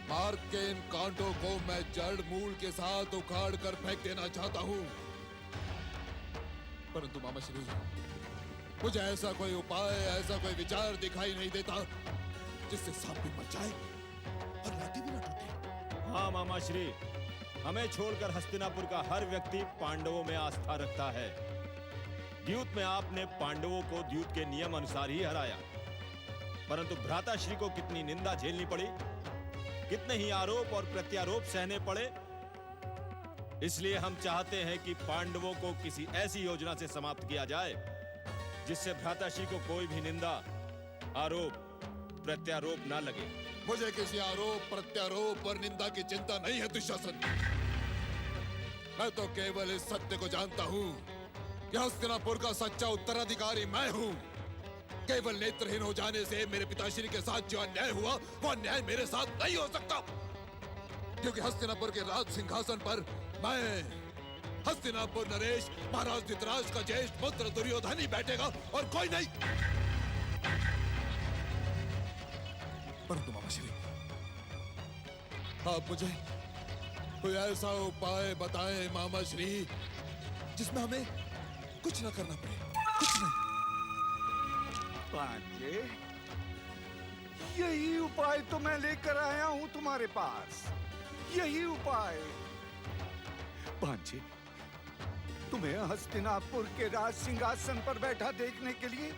मार्ग के इन कांटों को मैं जड़ मूल के साथ उखाड़ कर फेंक देना चाहता हूं, परंतु मामा श्री, मुझे ऐसा कोई उपाय, ऐसा कोई विचार दिखाई नहीं देता जिससे सांप भी मर जाए और लाठी भी न टूटे। हाँ मामा श्री, हमें छोड़कर हस्तिनापुर का हर व्यक्ति पांडवों में आस्था रखता है। द्यूत में आपने पांडवों को द्यूत के नियम अनुसार ही हराया, परंतु भ्राताश्री को कितनी निंदा झेलनी पड़ी, कितने ही आरोप और प्रत्यारोप सहने पड़े। इसलिए हम चाहते हैं कि पांडवों को किसी ऐसी योजना से समाप्त किया जाए जिससे भ्राताश्री को कोई भी निंदा, आरोप, प्रत्यारोप ना लगे। मुझे किसी आरोप, प्रत्यारोप और निंदा की चिंता नहीं है दुशासन। मैं तो केवल इस सत्य को जानता हूं कि हस्तिनापुर का सच्चा उत्तराधिकारी मैं हूं। केवल नेत्रहीन हो जाने से मेरे पिताश्री के साथ जो अन्याय हुआ, वो अन्याय मेरे साथ नहीं हो सकता, क्योंकि हस्तिनापुर के राज सिंहासन पर मैं, हस्तिनापुर नरेश, महाराज धृतराज का ज्येष्ठ पुत्र दुर्योधन ही बैठेगा और कोई नहीं। परंतु मामा श्री, आप मुझे कोई ऐसा उपाय बताएं मामा श्री, जिसमें हमें कुछ न करना पड़े, कुछ नहीं। भांजे, यही उपाय तो मैं लेकर आया हूं तुम्हारे पास, यही उपाय। भांजे, तुम्हें हस्तिनापुर के राज सिंहासन पर बैठा देखने के लिए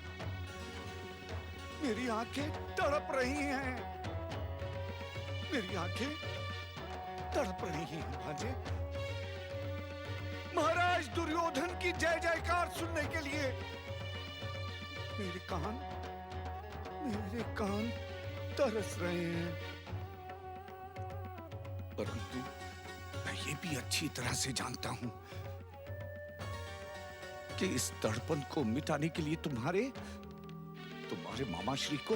मेरी आंखें तड़प रही हैं, मेरी आंखें तड़प रही हैं भांजे। महाराज दुर्योधन की जय जयकार सुनने के लिए मेरे कान तरस रहे हैं। परंतु मैं ये भी अच्छी तरह से जानता हूं कि इस तड़पन को मिटाने के लिए तुम्हारे मामाश्री को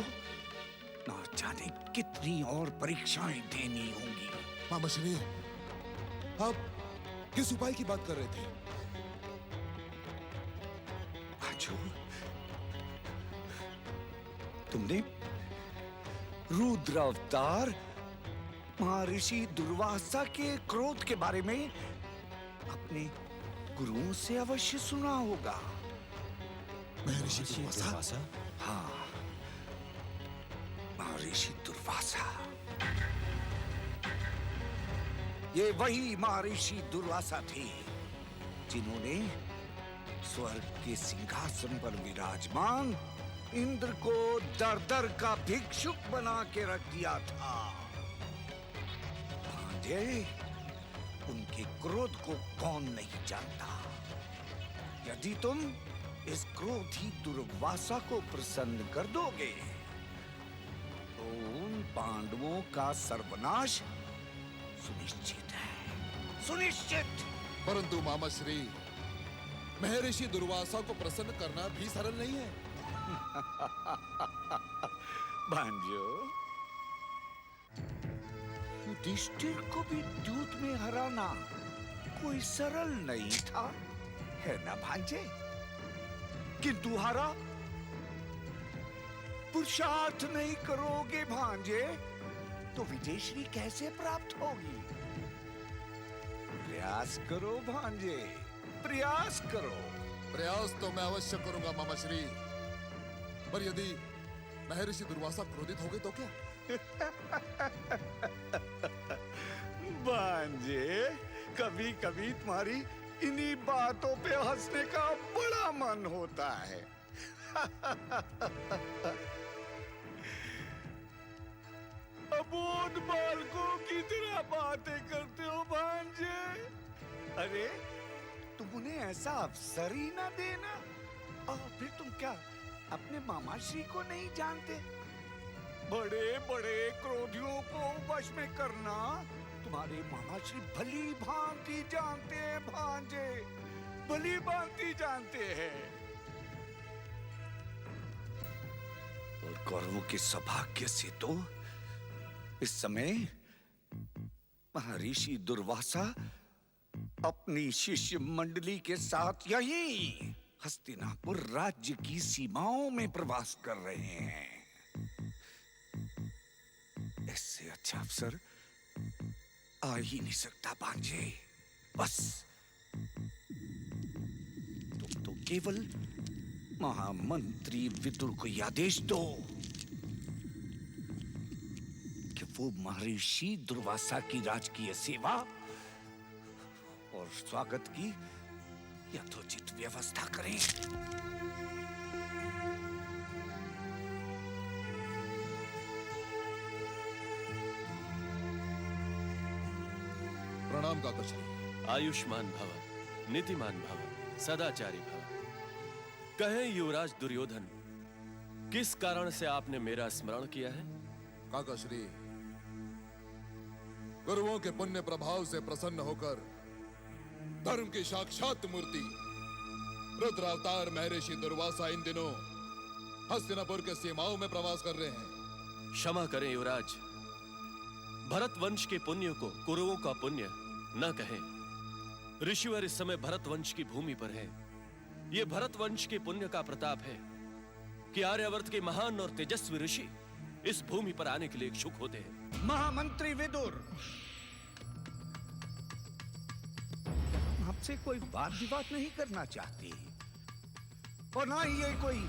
ना जाने कितनी और परीक्षाएं देनी होंगी। मामा श्री, आप किस उपाय की बात कर रहे थे? आजू, तुमने रुद्र अवतार महर्षि दुर्वासा के क्रोध के बारे में अपने गुरुओं से अवश्य सुना होगा। महर्षि दुर्वासा? हाँ, महर्षि दुर्वासा। ये वही महर्षि दुर्वासा थे जिन्होंने स्वर्ग के सिंहासन पर विराजमान इंद्र को दर दर का भिक्षुक बना के रख दिया था। भांजे, उनके क्रोध को कौन नहीं जानता। यदि तुम इस क्रोधी दुर्वासा को प्रसन्न कर दोगे तो उन पांडवों का सर्वनाश सुनिश्चित है, सुनिश्चित। परंतु मामा श्री, महर्षि दुर्वासा को प्रसन्न करना भी सरल नहीं है। भांजो, युधिष्ठिर को भी द्यूत में हराना कोई सरल नहीं था, है ना भांजे? किंतु हारा, पुरुषार्थ नहीं करोगे भांजे तो विजयश्री कैसे प्राप्त होगी? प्रयास करो भांजे, प्रयास करो। प्रयास तो मैं अवश्य करूंगा मामा श्री, पर यदि महर्षि दुर्वासा क्रोधित हो गए तो क्या? भांजे, कभी कभी तुम्हारी इन्हीं बातों पे हंसने का बड़ा मन होता है। अबोध बालकों की तरह बातें करते हो भांजे। अरे, तुम उन्हें ऐसा अवसर ही ना देना। और फिर तुम क्या अपने मामाश्री को नहीं जानते? बड़े बड़े क्रोधियों को वश में करना तुम्हारे मामाश्री भली भांति जानते हैं भांजे, भली भांति जानते हैं। और कौरवों के सौभाग्य से तो इस समय महर्षि दुर्वासा अपनी शिष्य मंडली के साथ यहीं हस्तिनापुर राज्य की सीमाओं में प्रवास कर रहे हैं। इससे अच्छा अवसर आ ही नहीं सकता भांजे। बस तुम तो केवल महामंत्री विदुर को यह आदेश दो कि वो महर्षि दुर्वासा की राजकीय सेवा और स्वागत की यथोचित व्यवस्था करें। प्रणाम काकाश्री। आयुष्मान भव, नीतिमान भव, सदाचारी भव। कहें युवराज दुर्योधन, किस कारण से आपने मेरा स्मरण किया है? काकाश्री, गुरुओं के पुण्य प्रभाव से प्रसन्न होकर धर्म की साक्षात मूर्ति रुद्र अवतार महर्षि दुर्वासा इन दिनों हस्तिनापुर के सीमाओं में प्रवास कर रहे हैं। क्षमा करें युवराज, भरत वंश के पुण्य को कुरुओं का पुण्य न कहें। ऋषिवर इस समय भरत वंश की भूमि पर है। यह भरत वंश के पुण्य का प्रताप है कि आर्यावर्त के महान और तेजस्वी ऋषि इस भूमि पर आने के लिए इच्छुक होते हैं। महामंत्री विदुर, आपसे कोई वाद विवाद नहीं करना चाहती और ना ही ये कोई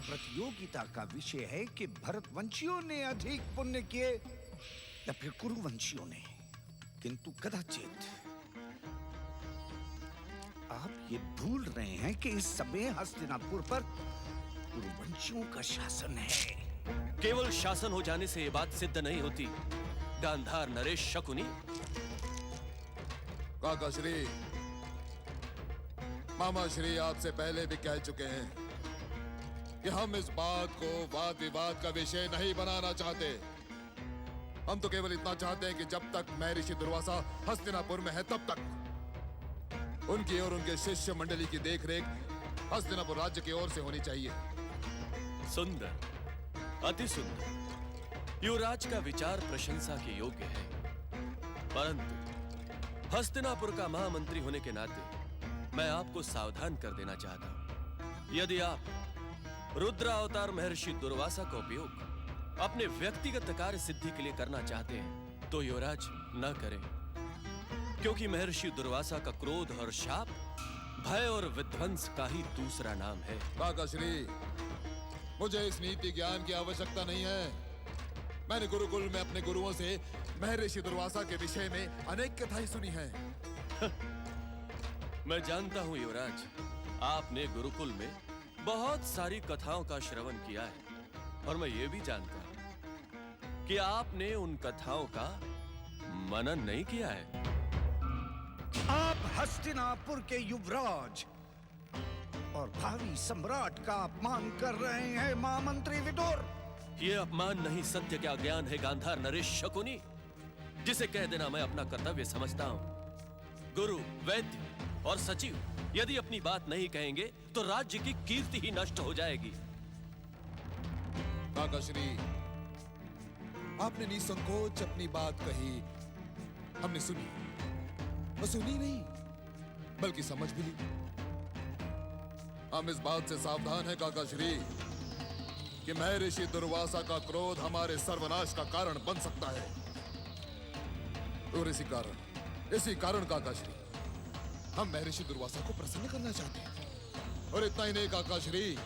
प्रतियोगिता का विषय है कि भरतवंशियों ने अधिक पुण्य किए या फिर कुरुवंशियों ने। किंतु कदाचित आप ये भूल रहे हैं कि इस समय हस्तिनापुर पर कुरुवंशियों का शासन है। केवल शासन हो जाने से यह बात सिद्ध नहीं होती। गांधार नरेश शकुनी। काकाश्री, मामा श्री आपसे पहले भी कह चुके हैं कि हम इस बात को वाद विवाद का विषय नहीं बनाना चाहते। हम तो केवल इतना चाहते हैं कि जब तक महर्षि दुर्वासा हस्तिनापुर में है तब तक उनकी और उनके शिष्य मंडली की देखरेख हस्तिनापुर राज्य की ओर से होनी चाहिए। सुंदर, अति सुंदर। युवराज का विचार प्रशंसा के योग्य है, परंतु हस्तिनापुर का महामंत्री होने के नाते मैं आपको सावधान कर देना चाहता हूं। यदि आप रुद्रावतार महर्षि दुर्वासा का उपयोग अपने व्यक्तिगत कार्य सिद्धि के लिए करना चाहते हैं तो युवराज न करें, क्योंकि महर्षि दुर्वासा का क्रोध और शाप भय और विध्वंस का ही दूसरा नाम है। काकाश्री, मुझे इस नीति ज्ञान की आवश्यकता नहीं है। मैंने गुरुकुल में अपने गुरुओं से महर्षि दुर्वासा के विषय में अनेक कथाएं सुनी हैं। मैं जानता हूं युवराज, आपने गुरुकुल में बहुत सारी कथाओं का श्रवण किया है और मैं ये भी जानता हूं कि आपने उन कथाओं का मनन नहीं किया है। आप हस्तिनापुर के युवराज और भावी सम्राट का अपमान कर रहे हैं महामंत्री विदुर। ये अपमान नहीं, सत्य का ज्ञान है गांधार नरेश शकुनी, जिसे कह देना मैं अपना कर्तव्य समझता हूं। गुरु, वैद्य और सचिव यदि अपनी बात नहीं कहेंगे तो राज्य की कीर्ति ही नष्ट हो जाएगी। काकाश्री, आपने निसंकोच अपनी बात कही, हमने सुनी और सुनी नहीं बल्कि समझ भी ली। हम इस बात से सावधान हैं काकाश्री कि महर्षि दुर्वासा का क्रोध हमारे सर्वनाश का कारण बन सकता है। और इसी कारण काकाश्री हम महर्षि दुर्वासा को प्रसन्न करना चाहते हैं। और इतना ही नहीं काकाश्री,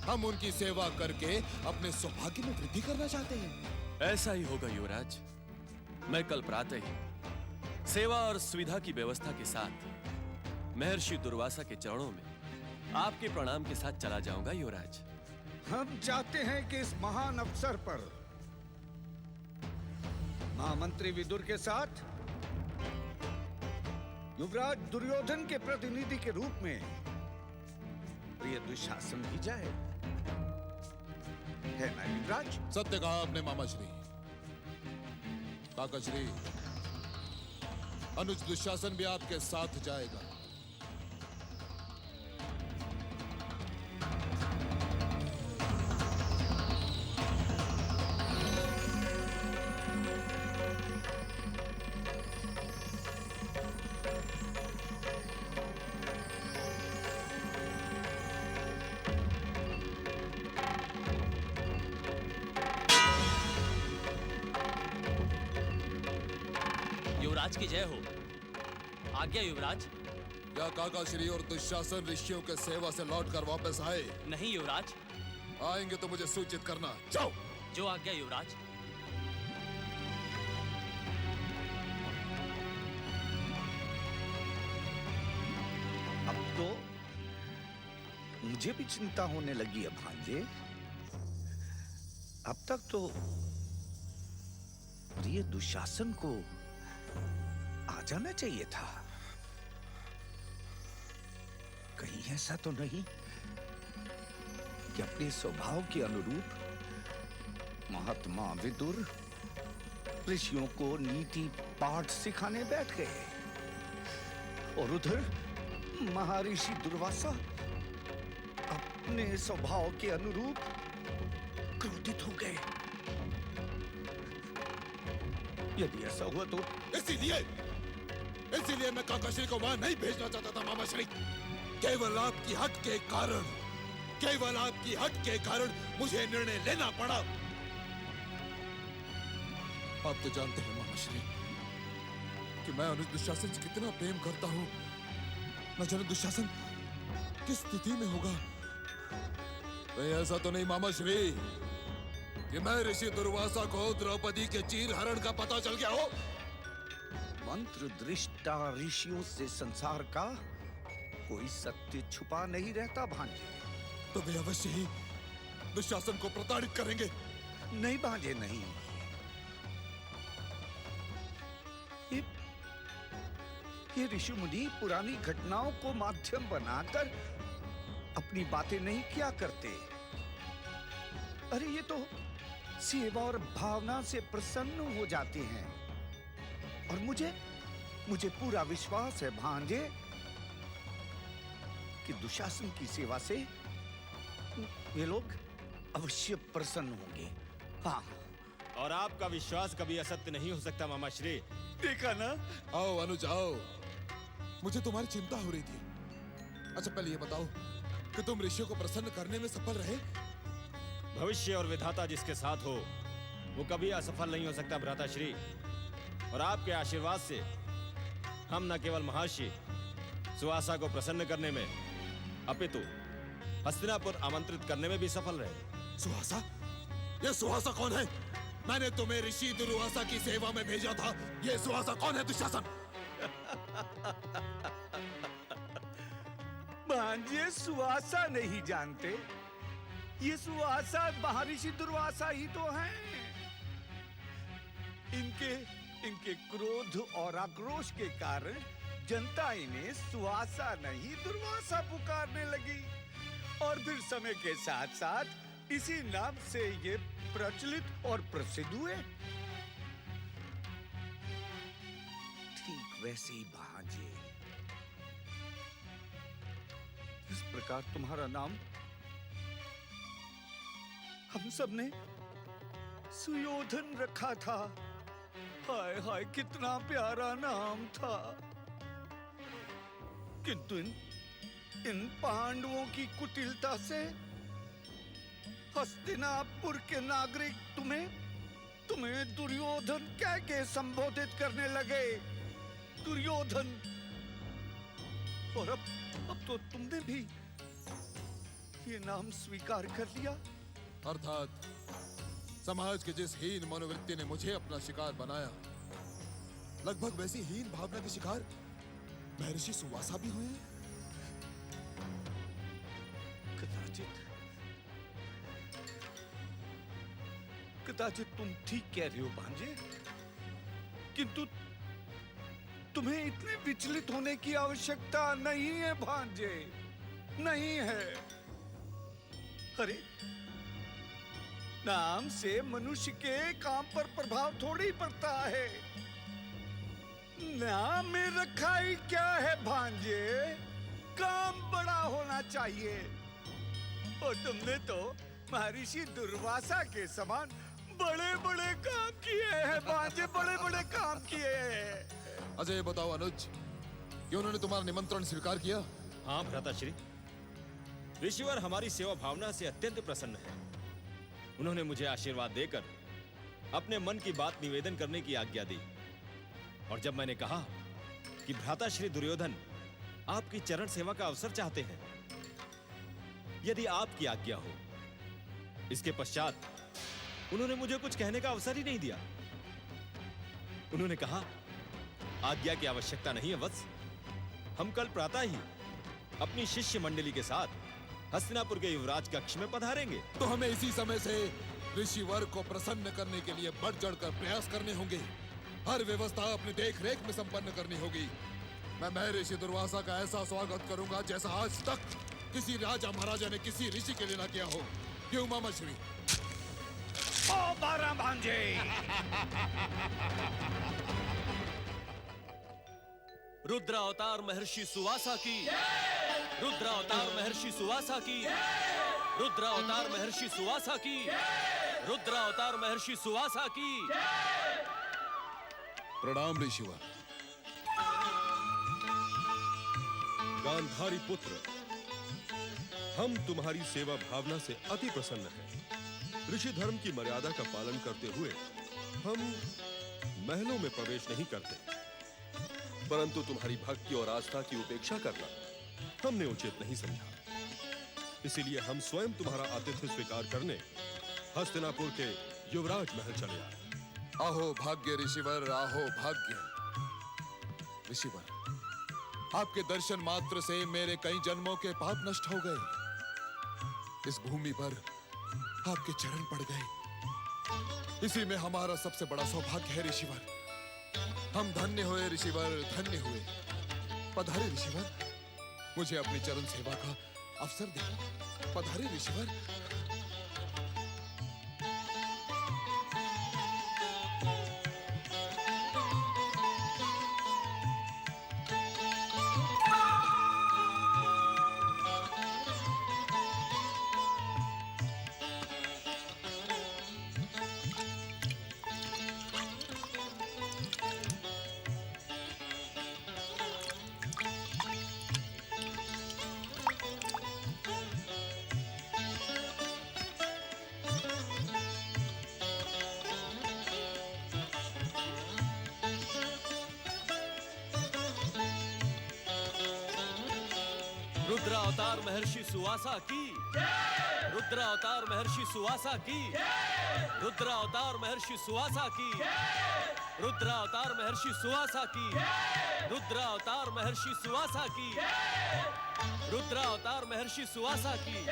हम उनकी सेवा करके अपने सौभाग्य में वृद्धि करना चाहते हैं। ऐसा ही होगा युवराज। मैं कल प्रातः ही सेवा और सुविधा की व्यवस्था के साथ महर्षि दुर्वासा के चरणों में आपके प्रणाम के साथ चला जाऊंगा युवराज। हम चाहते हैं कि इस महान अवसर पर महामंत्री विदुर के साथ युवराज दुर्योधन के प्रतिनिधि के रूप में प्रिय दुशासन भी जाए, है ना युवराज? सत्य कहा आपने मामाश्री। काकाश्री, अनुज दुशासन भी आपके साथ जाएगा। युवराज की जय हो। आज्ञा युवराज। क्या काका श्री और दुशासन ऋषियों के सेवा से लौटकर वापस आए? नहीं युवराज। आएंगे तो मुझे सूचित करना। जाओ। जो आज्ञा युवराज। अब तो मुझे भी चिंता होने लगी है भांजे। अब तक तो प्रिय दुशासन को आ जाना चाहिए था। कहीं ऐसा तो नहीं कि अपने स्वभाव के अनुरूप महात्मा विदुर ऋषियों को नीति पाठ सिखाने बैठ गए और उधर महर्षि दुर्वासा अपने स्वभाव के अनुरूप क्रोधित हो गए। यदि ऐसा हुआ तो इसीलिए मैं काकाश्री को वहां नहीं भेजना चाहता था मामाश्री। केवल आपकी हट के कारण मुझे निर्णय लेना पड़ा। आप तो जानते हैं मामाश्री कि मैं अनुज दुशासन से कितना प्रेम करता हूं। न जाने दुशासन किस स्थिति में होगा। कहीं ऐसा तो नहीं मामाश्री कि मैं ऋषि दुर्वासा को द्रौपदी के चीर हरण का पता चल गया हो? मंत्र दृष्टा ऋषियों से संसार का कोई सत्य छुपा नहीं रहता भांजे। तो वे अवश्य ही दुशासन को प्रताड़ित करेंगे। नहीं भांजे नहीं। ये ऋषि मुनि पुरानी घटनाओं को माध्यम बनाकर अपनी बातें नहीं किया करते। अरे ये तो सेवा और भावना से प्रसन्न हो जाते हैं। और मुझे पूरा विश्वास है भांजे कि दुशासन की सेवा से ये लोग अवश्य प्रसन्न होंगे। हाँ। और आपका विश्वास कभी असत्य नहीं हो सकता मामाश्री। देखा ना। आओ अनुज आओ। मुझे तुम्हारी चिंता हो रही थी। अच्छा पहले ये बताओ कि तुम ऋषियों को प्रसन्न करने में सफल रहे? भविष्य और विधाता जिसके साथ हो वो कभी असफल नहीं हो सकता भ्राताश्री। और आपके आशीर्वाद से हम न केवल महर्षि सुवासा को प्रसन्न करने में अपितु हस्तिनापुर आमंत्रित करने में भी सफल रहे। सुहासा? ये सुहासा कौन है? मैंने तुम्हें ऋषि दुर्वासा की सेवा में भेजा था। ये सुहासा कौन है दुशासन? भांजे सुवासा नहीं जानते? ये सुवासा महर्षि दुर्वासा ही तो हैं। इनके क्रोध और आक्रोश के कारण जनता इन्हें सुवासा नहीं दुर्वासा पुकारने लगी। और फिर समय के साथ साथ इसी नाम से ये प्रचलित और प्रसिद्ध हुए। ठीक वैसे ही भांजे इस प्रकार तुम्हारा नाम हम सब ने सुयोधन रखा था। हाय हाय कितना प्यारा नाम था। किंतु इन पांडवों की कुटिलता से हस्तिनापुर के नागरिक तुम्हें दुर्योधन कह के संबोधित करने लगे। दुर्योधन। और अब तो तुमने भी ये नाम स्वीकार कर लिया। अर्थात समाज के जिस हीन मनोवृत्ति ने मुझे अपना शिकार बनाया, लगभग वैसी हीन भावना के शिकार महर्षि सुवासा भी हुए हैं। कदाचित तुम ठीक कह रहे हो भांजे। किंतु तुम्हें इतने विचलित होने की आवश्यकता नहीं है भांजे। नहीं है। अरे नाम से मनुष्य के काम पर प्रभाव थोड़ी पड़ता है। नाम में रखा ही क्या है भांजे? काम बड़ा होना चाहिए। और तुमने तो महर्षि दुर्वासा के समान बड़े-बड़े काम किए हैं भांजे। बड़े-बड़े काम किए हैं। अच्छा ये बताओ अनुज कि उन्होंने तुम्हारा निमंत्रण स्वीकार किया? हाँ भ्राताश्री, ऋषिवर हमारी सेवा भावना से अत्यंत प्रसन्न है। उन्होंने मुझे आशीर्वाद देकर अपने मन की बात निवेदन करने की आज्ञा दी। और जब मैंने कहा कि भ्राता श्री दुर्योधन आपकी चरण सेवा का अवसर चाहते हैं, यदि आपकी आज्ञा हो, इसके पश्चात उन्होंने मुझे कुछ कहने का अवसर ही नहीं दिया। उन्होंने कहा, आज्ञा की आवश्यकता नहीं है वत्स, हम कल प्रातः ही अपनी शिष्य मंडली के साथ हस्तिनापुर के युवराज कक्ष में पधारेंगे। तो हमें इसी समय से ऋषिवर को प्रसन्न करने के लिए बढ़ चढ़कर प्रयास करने होंगे। हर व्यवस्था अपनी देख रेख में संपन्न करनी होगी। मैं महर्षि दुर्वासा का ऐसा स्वागत करूंगा जैसा आज तक किसी राजा महाराजा ने किसी ऋषि के लिए ना किया हो। क्यों मामा श्री? ओ बारह भांजे, रुद्रावतार महर्षि सुवासा की, रुद्रावतार महर्षि सुवासा की, रुद्रावतार महर्षि सुवासा की, रुद्रावतार महर्षि सुवासा की। प्रणाम ऋषिवर। गांधारी पुत्र, हम तुम्हारी सेवा भावना से अति प्रसन्न हैं। ऋषि धर्म की मर्यादा का पालन करते हुए हम महलों में प्रवेश नहीं करते, परंतु तुम्हारी भक्ति और आस्था की उपेक्षा करना हमने उचित नहीं समझा। इसीलिए हम स्वयं तुम्हारा आतिथ्य स्वीकार करने हस्तिनापुर के युवराज महल चले आए। आहो भाग्य ऋषिवर, आहो भाग्य। ऋषिवर, आपके दर्शन मात्र से मेरे कई जन्मों के पाप नष्ट हो गए। इस भूमि पर आपके चरण पड़ गए। इसी में हमारा सबसे बड़ा सौभाग्य है ऋषिवर। हम धन्य हुए ऋषिवर, धन्य हुए। पधारे ऋषिवर, मुझे अपनी चरण सेवा का अवसर दे। पधारे ऋषिवर। रुद्रावतार महर्षि सुवासा की, रुद्रावतार महर्षि सुवासा की, रुद्रावतार महर्षि सुवासा की, रुद्रावतार महर्षि सुवासा की, रुद्रावतार महर्षि सुवासा की, रुद्रावतार महर्षि सुवासा की।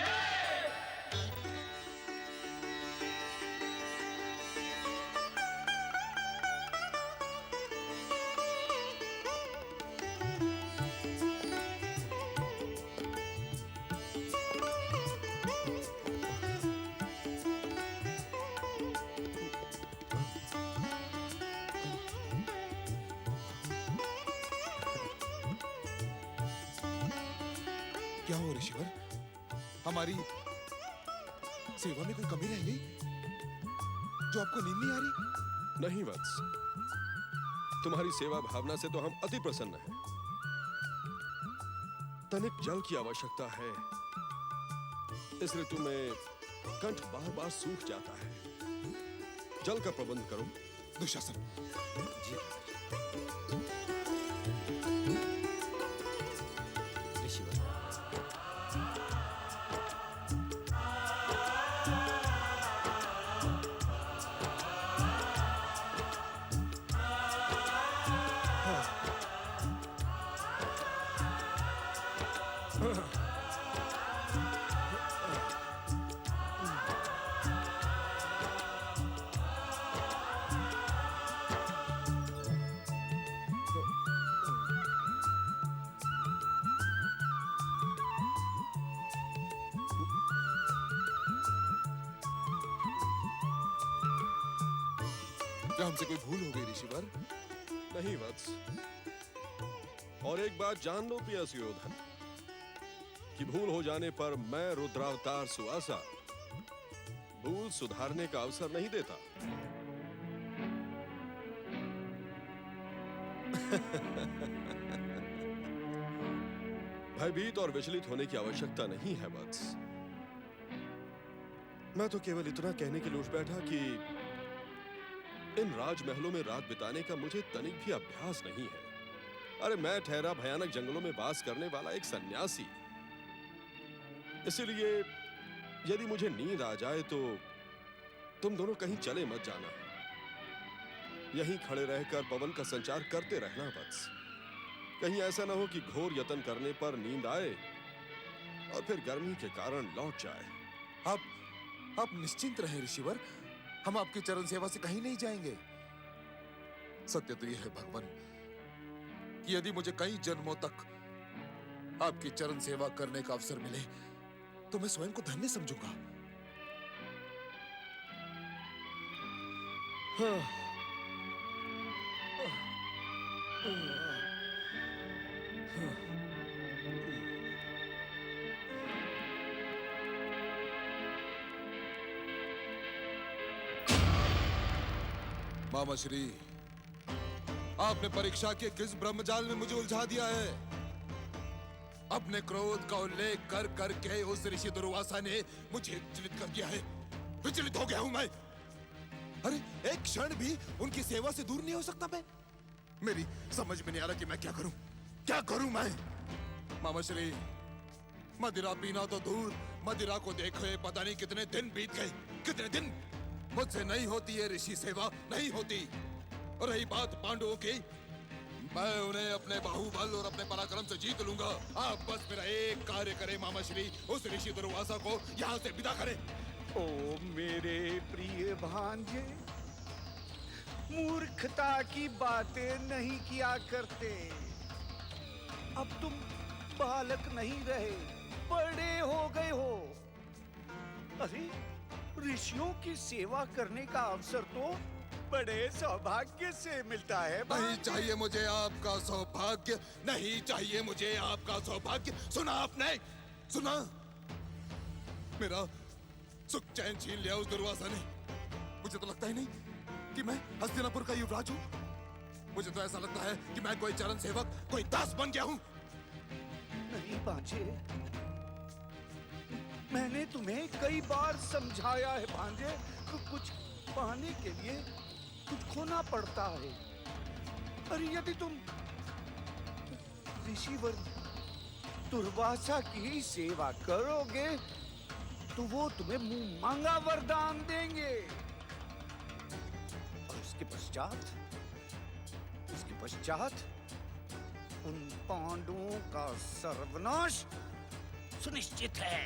क्या हो ऋषिवर? हमारी सेवा में कोई कमी रह गई जो आपको नींद नहीं आ रही? नहीं वत्स, तुम्हारी सेवा भावना से तो हम अति प्रसन्न हैं। तनिक जल की आवश्यकता है। इस ऋतु में कंठ बार बार सूख जाता है। जल का प्रबंध करो। दुशासन, ऋषिवर, क्या हमसे कोई भूल हो गई ऋषिवर? नहीं वत्स, और एक बात जान लो प्रिय सुयोधन, कि भूल हो जाने पर मैं रुद्रावतार सुवासा भूल सुधारने का अवसर नहीं देता। भयभीत और विचलित होने की आवश्यकता नहीं है वत्स। मैं तो केवल इतना कहने के लिए उठ बैठा कि इन राजमहलों में रात बिताने का मुझे तनिक भी अभ्यास नहीं है। अरे मैं ठहरा भयानक जंगलों में वास करने वाला एक सन्यासी। इसलिए यदि मुझे नींद आ जाए तो तुम दोनों कहीं चले मत जाना। यहीं खड़े रहकर पवन का संचार करते रहना बस। कहीं ऐसा ना हो कि घोर यत्न करने पर नींद आए और फिर गर्मी के कारण लौट जाए। आप निश्चिंत रहे ऋषिवर, हम आपकी चरण सेवा से कहीं नहीं जाएंगे। सत्य तो यह है भगवान कि यदि मुझे कई जन्मों तक आपकी चरण सेवा करने का अवसर मिले तो मैं स्वयं को धन्य समझूंगा। मामा श्री, आपने परीक्षा के किस ब्रह्मजाल में मुझे उलझा दिया है? अपने क्रोध का उल्लेख कर करके उस ऋषि दुर्वासा ने मुझे विचलित कर दिया है। विचलित हो गया हूं मैं। अरे एक क्षण भी उनकी सेवा से दूर नहीं हो सकता मैं। मेरी समझ में नहीं आ रहा कि मैं क्या करूं मैं। मामा श्री, मदिरा पीना तो दूर, मदिरा को देखे पता नहीं कितने दिन बीत गए। कितने दिन मुझसे नहीं होती है ऋषि सेवा, नहीं होती। और रही बात पांडवों की, मैं उन्हें अपने बाहुबल और अपने पराक्रम से जीत लूंगा। आप बस मेरा एक कार्य करें मामा श्री, उस ऋषि दुर्वासा को यहाँ से विदा करें। ओ मेरे प्रिय भांजे, मूर्खता की बातें नहीं किया करते। अब तुम बालक नहीं रहे, बड़े हो गए हो। अरे ऋषियों की सेवा करने का अवसर तो बड़े सौभाग्य से मिलता है। नहीं चाहिए मुझे आपका सौभाग्य, नहीं चाहिए मुझे आपका सौभाग्य। सुना आपने? सुना? मेरा सुख चैन छीन लिया उस दुर्वासा ने। मुझे तो लगता ही नहीं कि मैं हस्तिनापुर का युवराज हूँ। मुझे तो ऐसा लगता है कि मैं कोई चरण सेवक, कोई दास बन गया हूँ। नहीं भांजे, मैंने तुम्हें कई बार समझाया है भांजे, कुछ पाने के लिए कुछ खोना पड़ता है। अरे यदि तुम ऋषिवर दुर्वासा की सेवा करोगे तो वो तुम्हें मुंह मांगा वरदान देंगे। और उसके पश्चात उन पांडवों का सर्वनाश सुनिश्चित है।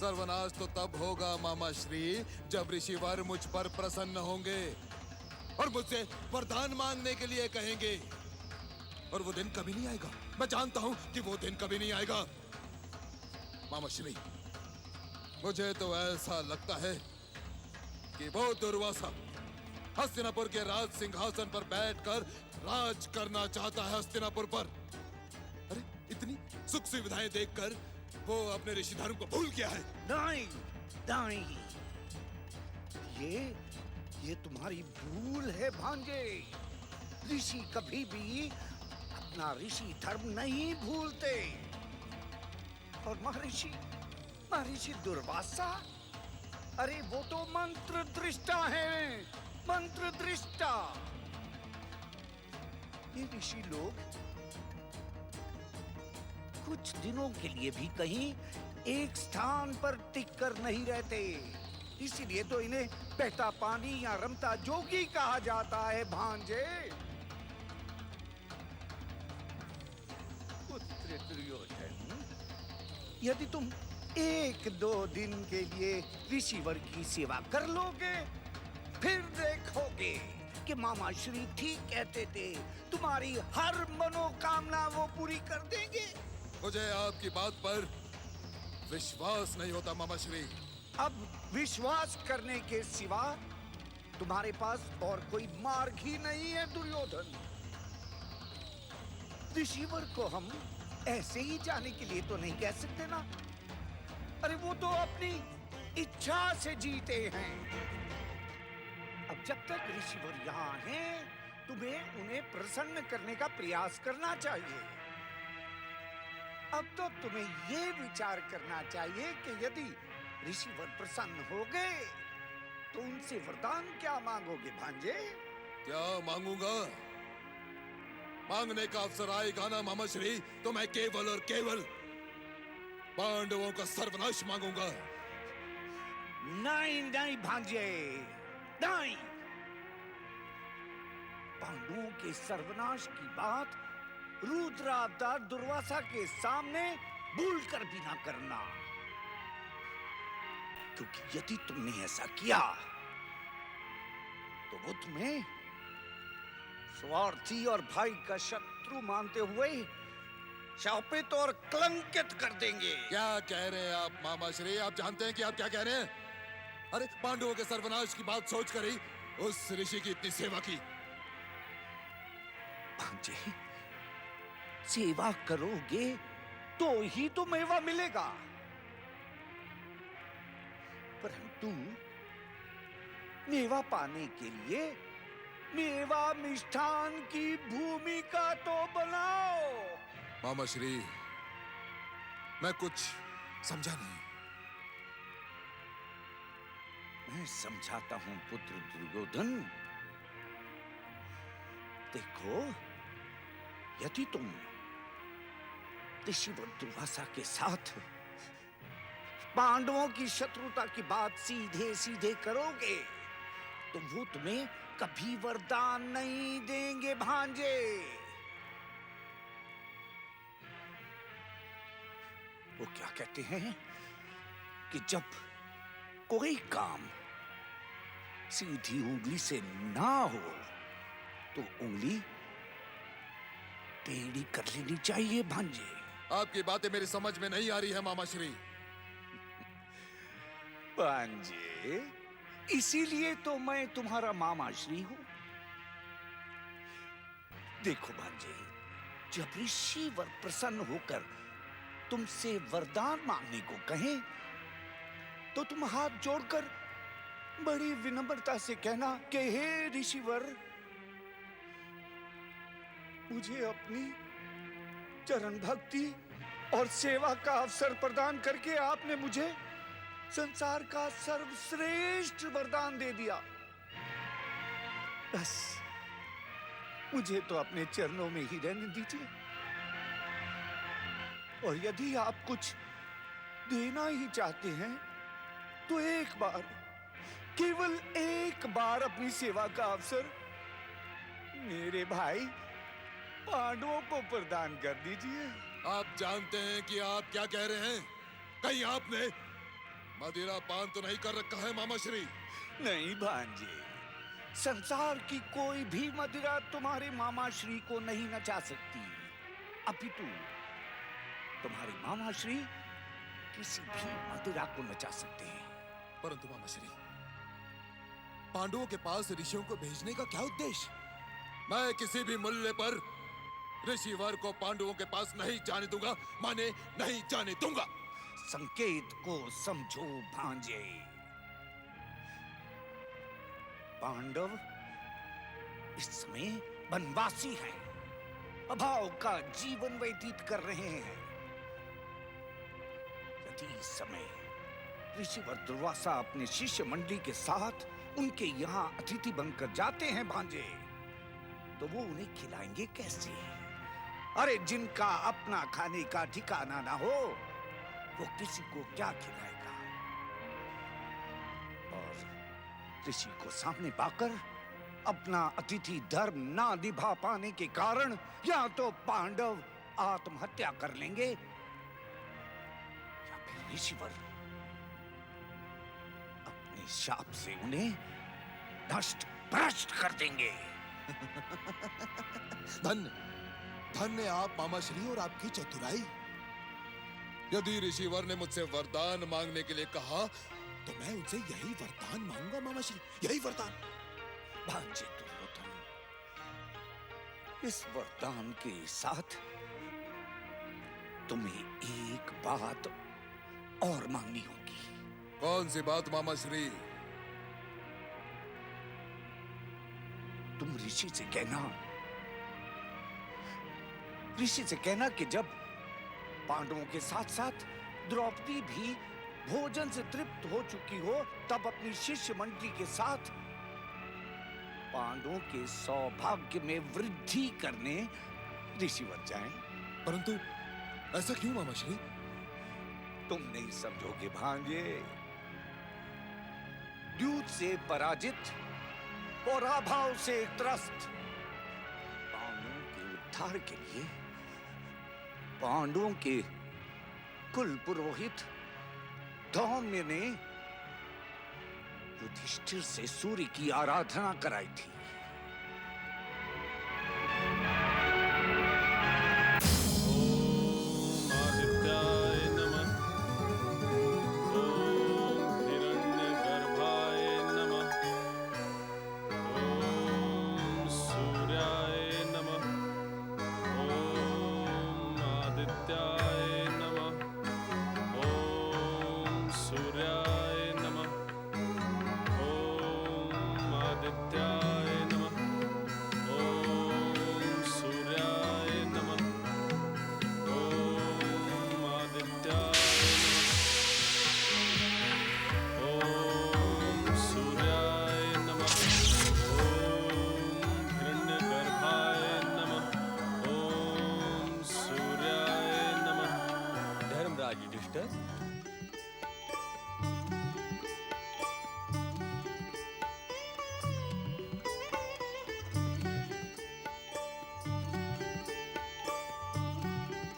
सर्वनाश तो तब होगा मामा श्री जब ऋषिवर मुझ पर प्रसन्न होंगे और मुझसे वरदान मांगने के लिए कहेंगे। और वो दिन कभी नहीं आएगा। मैं जानता हूं कि वो दिन कभी नहीं आएगा। मामा श्री, मुझे तो ऐसा लगता है कि वो दुर्वासा हस्तिनापुर के राज सिंहासन पर बैठकर राज करना चाहता है हस्तिनापुर पर। अरे इतनी सुख सुविधाएं देखकर वो अपने ऋषि धर्म को भूल गया है। नहीं, ये तुम्हारी भूल है भांजे। ऋषि कभी भी अपना ऋषि धर्म नहीं भूलते। और महर्षि दुर्वासा, अरे वो तो मंत्र दृष्टा है, मंत्र दृष्टा। ये ऋषि लोग कुछ दिनों के लिए भी कहीं एक स्थान पर टिक कर नहीं रहते। इसीलिए तो इन्हें बहता पानी या रमता जोगी कहा जाता है भांजे। पुत्र दुर्योधन, यदि तुम 1-2 दिन के लिए ऋषिवर की सेवा कर लोगे, फिर देखोगे कि मामा श्री ठीक कहते थे, तुम्हारी हर मनोकामना वो पूरी कर देंगे। मुझे आपकी बात पर विश्वास नहीं होता मामा श्री। अब विश्वास करने के सिवा तुम्हारे पास और कोई मार्ग ही नहीं है दुर्योधन। ऋषिवर को हम ऐसे ही जाने के लिए तो नहीं कह सकते ना। अरे वो तो अपनी इच्छा से जीते हैं। अब जब तक ऋषिवर यहाँ हैं, तुम्हें उन्हें प्रसन्न करने का प्रयास करना चाहिए। अब तो तुम्हें ये विचार करना चाहिए कि यदि ऋषिवर प्रसन्न हो गए तो उनसे वरदान क्या मांगोगे भांजे? क्या मांगूंगा? मांगने का अवसर आएगा ना मामा श्री, तो मैं केवल और केवल पांडवों का सर्वनाश मांगूंगा। नहीं नहीं भांजे, नहीं। पांडवों के सर्वनाश की बात रुद्रावतार दुर्वासा के सामने भूल कर भी ना करना, क्योंकि यदि तुमने ऐसा किया तो वो तुम्हें स्वार्थी और भाई का शत्रु मानते हुए शापित और कलंकित कर देंगे। क्या कह रहे हैं आप मामा श्री? आप जानते हैं कि आप क्या कह रहे हैं? अरे पांडवों के सर्वनाश की बात सोचकर ही उस ऋषि की इतनी सेवा की। भांजे, सेवा करोगे तो ही तो मेवा मिलेगा, परंतु मेवा पाने के लिए मेवा मिष्ठान की भूमिका तो बनाओ। मामा श्री, मैं कुछ समझा नहीं। मैं समझाता हूं पुत्र दुर्योधन। देखो, यदि तुम ऋषिवर दुर्वासा के साथ पांडवों की शत्रुता की बात सीधे सीधे करोगे तो वो तुम्हें कभी वरदान नहीं देंगे भांजे। वो क्या कहते हैं कि जब कोई काम सीधी उंगली से ना हो तो उंगली टेढ़ी कर लेनी चाहिए भांजे। आपकी बातें मेरी समझ में नहीं आ रही है मामा श्री। भांजे, इसीलिए तो मैं तुम्हारा मामा श्री हूं। देखो भांजे, जब ऋषिवर प्रसन्न होकर तुमसे वरदान मांगने को कहें तो तुम हाथ जोड़कर बड़ी विनम्रता से कहना कि हे ऋषिवर, मुझे अपनी चरण भक्ति और सेवा का अवसर प्रदान करके आपने मुझे संसार का सर्वश्रेष्ठ वरदान दे दिया। बस मुझे तो अपने चरणों में ही रहने दीजिए, और यदि आप कुछ देना ही चाहते हैं तो एक बार, केवल एक बार अपनी सेवा का अवसर मेरे भाई पांडवों को प्रदान कर दीजिए। आप जानते हैं कि आप क्या कह रहे हैं? कहीं आपने मदिरा पान तो नहीं कर रखा है मामा श्री? नहीं भांजे, संसार की कोई भी मदिरा तुम्हारे मामा श्री को नहीं नचा सकती। अपितु तुम्हारे मामा श्री किसी भी मदिरा को नचा सकते हैं। परंतु मामा श्री, पांडवों के पास ऋषियों को भेजने का क्या उद्देश्य? मैं किसी भी मूल्य पर ऋषिवर को पांडवों के पास नहीं जाने दूंगा, माने नहीं जाने दूंगा। संकेत को समझो भांजे। पांडव इस समय वनवासी हैं, अभाव का जीवन व्यतीत कर रहे हैं। यदि इस समय ऋषिवर दुर्वासा अपने शिष्य मंडली के साथ उनके यहाँ अतिथि बनकर जाते हैं भांजे, तो वो उन्हें खिलाएंगे कैसे? अरे जिनका अपना खाने का ठिकाना ना हो वो किसी को क्या खिलाएगा? और ऋषि को सामने पाकर अपना अतिथि धर्म ना निभा पाने के कारण या तो पांडव आत्महत्या कर लेंगे या फिर ऋषिवर अपने शाप से उन्हें नष्ट भ्रष्ट कर देंगे। धन्य धन्य आप मामा श्री और आपकी चतुराई। यदि ऋषिवर ने मुझसे वरदान मांगने के लिए कहा तो मैं उनसे यही वरदान मांगूंगा मामा श्री, यही वरदान। भांजे दुर्योधन, इस वरदान के साथ तुम्हें एक बात और मांगनी होगी। कौन सी बात मामा श्री? तुम ऋषि से कहना कि जब पांडवों के साथ साथ द्रौपदी भी भोजन से तृप्त हो चुकी हो तब अपनी शिष्य मंडली के साथ पांडवों के सौभाग्य में वृद्धि करने ऋषिवर जाएं। परंतु ऐसा क्यों मामाश्री? तुम नहीं समझोगे भांजे। द्यूत से पराजित और अभाव से त्रस्त पांडवों के उद्धार के लिए पांडवों के कुल पुरोहित धौम्य ने युधिष्ठिर से सूर्य की आराधना कराई थी।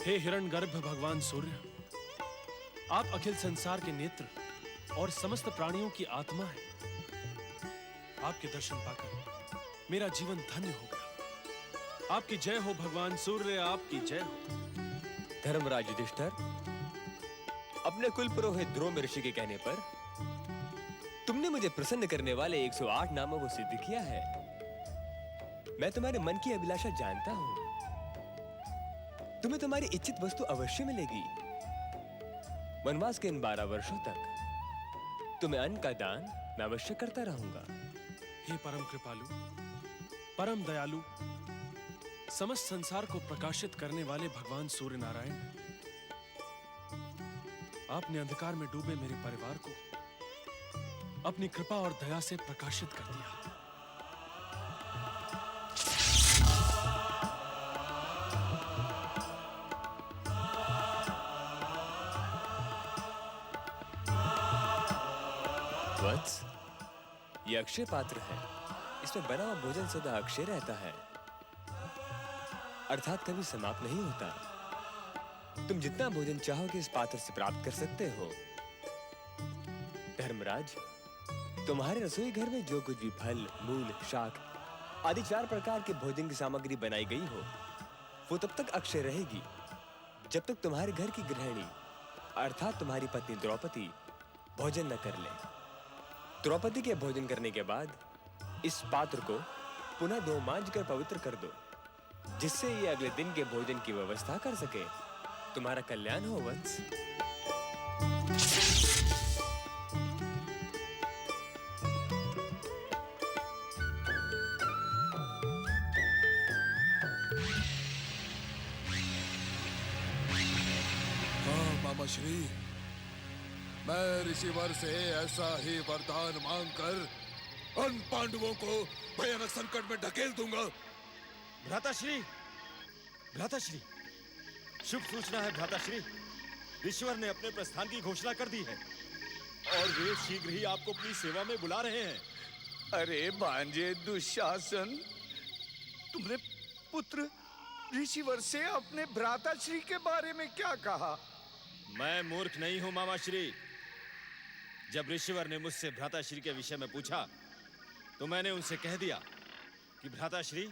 हे हिरण्यगर्भ भगवान सूर्य, आप अखिल संसार के नेत्र और समस्त प्राणियों की आत्मा हैं। आपके दर्शन पाकर मेरा जीवन धन्य हो गया। आपकी जय हो भगवान सूर्य, आपकी जय हो। धर्मराज युधिष्ठिर, अपने कुल पुरोहित द्रोण ऋषि के कहने पर तुमने मुझे प्रसन्न करने वाले 108 नामों को सिद्ध किया है। मैं तुम्हारे मन की अभिलाषा जानता हूं। तुम्हें तुम्हारी इच्छित वस्तु अवश्य मिलेगी। वनवास के इन 12 वर्षों तक तुम्हें अन्न का दान मैं अवश्य करता रहूंगा। हे परम कृपालु, परम दयालु, समस्त संसार को प्रकाशित करने वाले भगवान सूर्य नारायण, आपने अंधकार में डूबे मेरे परिवार को अपनी कृपा और दया से प्रकाशित कर दिया। वत्स, ये अक्षय पात्र है। इसमें बना हुआ भोजन सदा अक्षय रहता है, अर्थात कभी समाप्त नहीं होता। तुम जितना भोजन चाहोगे इस पात्र से प्राप्त कर सकते हो। धर्मराज, तुम्हारे रसोई घर में जो कुछ भी फल, मूल, शाक आदि 4 प्रकार के भोजन की सामग्री बनाई गई हो, वो तब तक अक्षय रहेगी जब तक तुम्हारे घर की गृहिणी अर्थात तुम्हारी पत्नी द्रौपदी भोजन न कर ले। द्रौपदी के भोजन करने के बाद इस पात्र को पुनः 2 मांज कर पवित्र कर दो, जिससे ये अगले दिन के भोजन की व्यवस्था कर सके। तुम्हारा कल्याण हो वत्स। हाँ मामाश्री, मैं ऋषिवर से ऐसा ही वरदान मांगकर उन पांडवों को भयानक संकट में ढकेल दूंगा। भ्राताश्री, भ्राताश्री, शुभ सूचना है भ्राताश्री। ऋषिवर ने अपने प्रस्थान की घोषणा कर दी है और वे शीघ्र ही आपको अपनी सेवा में बुला रहे हैं। अरे भांजे दुशासन, तुमने पुत्र ऋषिवर से अपने भ्राताश्री के बारे में क्या कहा? मैं मूर्ख नहीं हूं मामाश्री। जब ऋषिवर ने मुझसे भ्राताश्री के विषय में पूछा तो मैंने उनसे कह दिया कि भ्राताश्री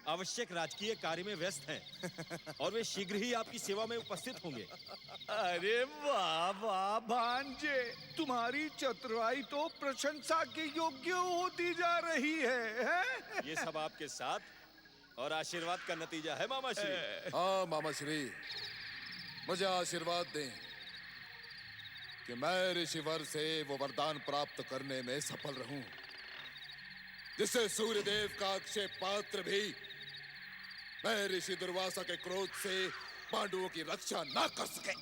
आवश्यक राजकीय कार्य में व्यस्त हैं और वे शीघ्र ही आपकी सेवा में उपस्थित होंगे। अरे वाह वाह भांजे, तुम्हारी चतुराई तो प्रशंसा के योग्य होती जा रही है? ये सब आपके साथ और आशीर्वाद का नतीजा है मामाश्री। हाँ मामाश्री, मुझे आशीर्वाद दें कि मैं ऋषिवर से वो वरदान प्राप्त करने में सफल रहूं जिससे सूर्यदेव का अक्षय पात्र भी मैं ऋषि दुर्वासा के क्रोध से पांडवों की रक्षा ना कर सके।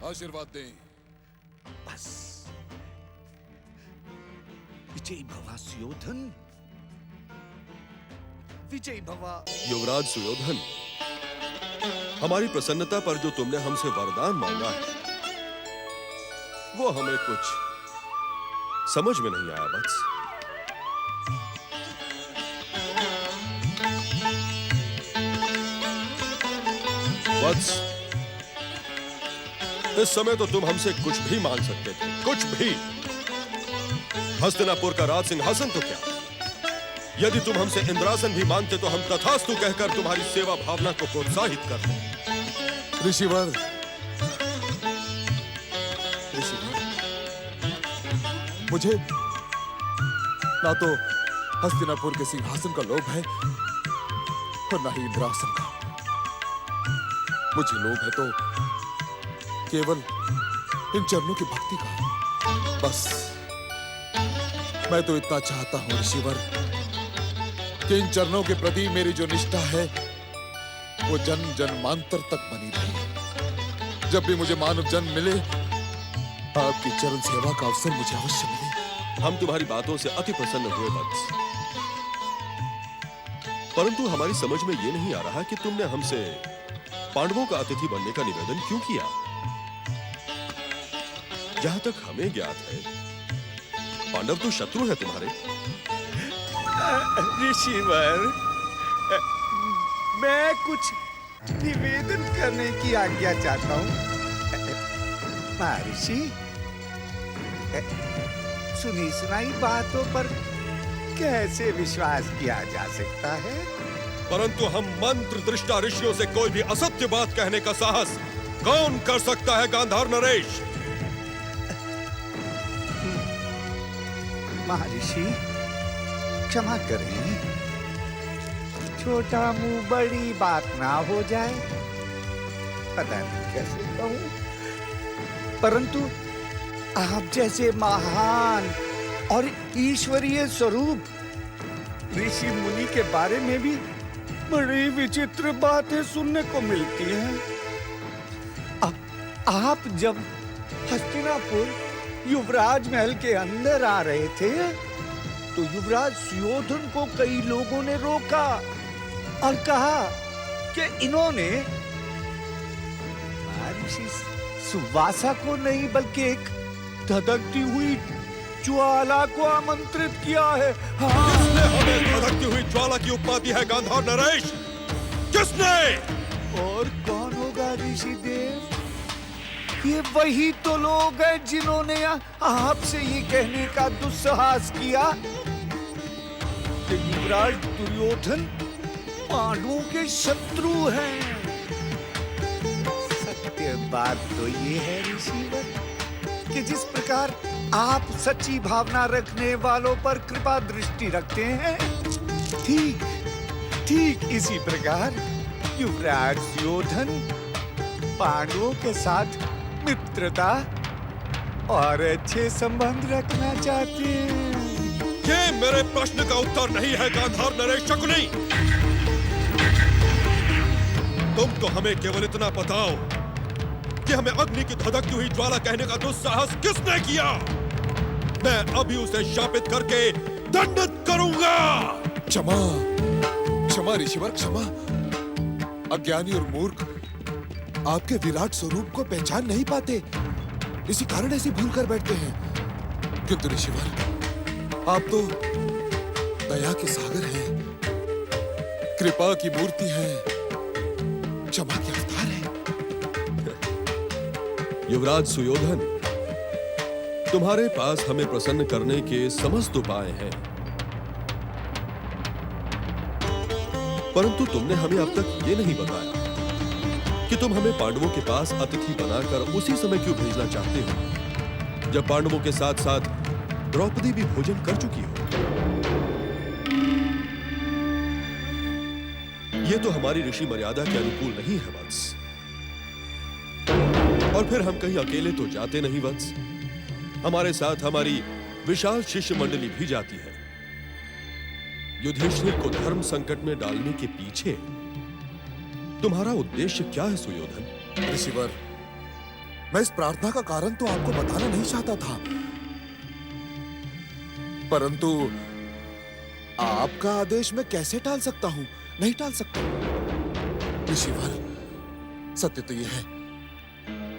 आशीर्वाद दें। बस विजयी भवा सुयोधन, विजयी भवा। युवराज सुयोधन, हमारी प्रसन्नता पर जो तुमने हमसे वरदान मांगा है वो हमें कुछ समझ में नहीं आया वत्स। वत्स, इस समय तो तुम हमसे कुछ भी मांग सकते थे, कुछ भी। हस्तिनापुर का राज सिंहासन तो क्या, यदि तुम हमसे इंद्रासन भी मांगते तो हम तथास्तु कहकर तुम्हारी सेवा भावना को प्रोत्साहित करते। ऋषिवर, मुझे ना तो हस्तिनापुर के सिंहासन का लोभ है और ना ही इंद्रासन का। मुझे लोभ है तो केवल इन चरणों की भक्ति का, बस। मैं तो इतना चाहता हूं ऋषिवर कि इन चरणों के प्रति मेरी जो निष्ठा है वो जन्म जन्मांतर तक बनी रहे। जब भी मुझे मानव जन्म मिले, आपकी चरण सेवा का अवसर मुझे अवश्य मिले। हम तुम्हारी बातों से अति प्रसन्न हुए वत्स, परंतु हमारी समझ में ये नहीं आ रहा कि तुमने हमसे पांडवों का अतिथि बनने का निवेदन क्यों किया। जहां तक हमें ज्ञात है, पांडव तो शत्रु है तुम्हारे। ऋषिवर, मैं कुछ निवेदन करने की आज्ञा चाहता हूं। महर्षि, सुनी सुनाई बातों पर कैसे विश्वास किया जा सकता है? परंतु हम मंत्र दृष्टा ऋषियों से कोई भी असत्य बात कहने का साहस कौन कर सकता है गांधार नरेश? महर्षि, क्षमा करें, छोटा मुंह बड़ी बात ना हो जाए। पता नहीं कैसे कहूं, परंतु आप जैसे महान और ईश्वरीय स्वरूप ऋषि मुनि के बारे में भी बड़ी विचित्र बातें सुनने को मिलती हैं। आप जब हस्तिनापुर युवराज महल के अंदर आ रहे थे तो युवराज सुयोधन को कई लोगों ने रोका और कहा कि इन्होंने महर्षि सुवासा को नहीं बल्कि एक धधकती हुई ज्वाला को आमंत्रित किया है। हाँ। किसने हमें धधकती हुई ज्वाला की उपाधि है गांधार नरेश? किसने? और कौन होगा ऋषि देव? ये वही तो लोग हैं जिन्होंने आपसे ये कहने का दुस्साहस किया कि युवराज दुर्योधन पांडवों के शत्रु हैं। सत्य बात तो ये है ऋषिवर कि जिस प्रकार आप सच्ची भावना रखने वालों पर कृपा दृष्टि रखते हैं, ठीक इसी प्रकार युवराज सुयोधन पांडवों के साथ मित्रता और अच्छे संबंध रखना चाहते हैं। ये मेरे प्रश्न का उत्तर नहीं है गांधार नरेश शकुनी। तुम तो हमें केवल इतना बताओ कि हमें अग्नि की धधकती हुई ज्वाला कहने का दुस्साहस किसने किया? मैं अभी उसे शापित करके दंडित करूंगा। क्षमा, क्षमा ऋषिवर, क्षमा। अज्ञानी और मूर्ख आपके विराट स्वरूप को पहचान नहीं पाते, इसी कारण ऐसी भूल कर बैठते हैं। किंतु ऋषिवर, आप तो दया के सागर हैं, कृपा की मूर्ति हैं, क्षमा के अवतार हैं। युवराज सुयोधन, तुम्हारे पास हमें प्रसन्न करने के समस्त उपाय हैं, परंतु तुमने हमें अब तक ये नहीं बताया कि तुम हमें पांडवों के पास अतिथि बनाकर उसी समय क्यों भेजना चाहते हो जब पांडवों के साथ साथ द्रौपदी भी भोजन कर चुकी हो। ये तो हमारी ऋषि मर्यादा के अनुकूल नहीं है वत्स। और फिर हम कहीं अकेले तो जाते नहीं वत्स, हमारे साथ हमारी विशाल शिष्य मंडली भी जाती है। युधिष्ठिर को धर्म संकट में डालने के पीछे तुम्हारा उद्देश्य क्या है सुयोधन? ऋषिवर, मैं इस प्रार्थना का कारण तो आपको बताना नहीं चाहता था, परंतु आपका आदेश मैं कैसे टाल सकता हूं? नहीं टाल सकता। ऋषिवर, सत्य तो यह है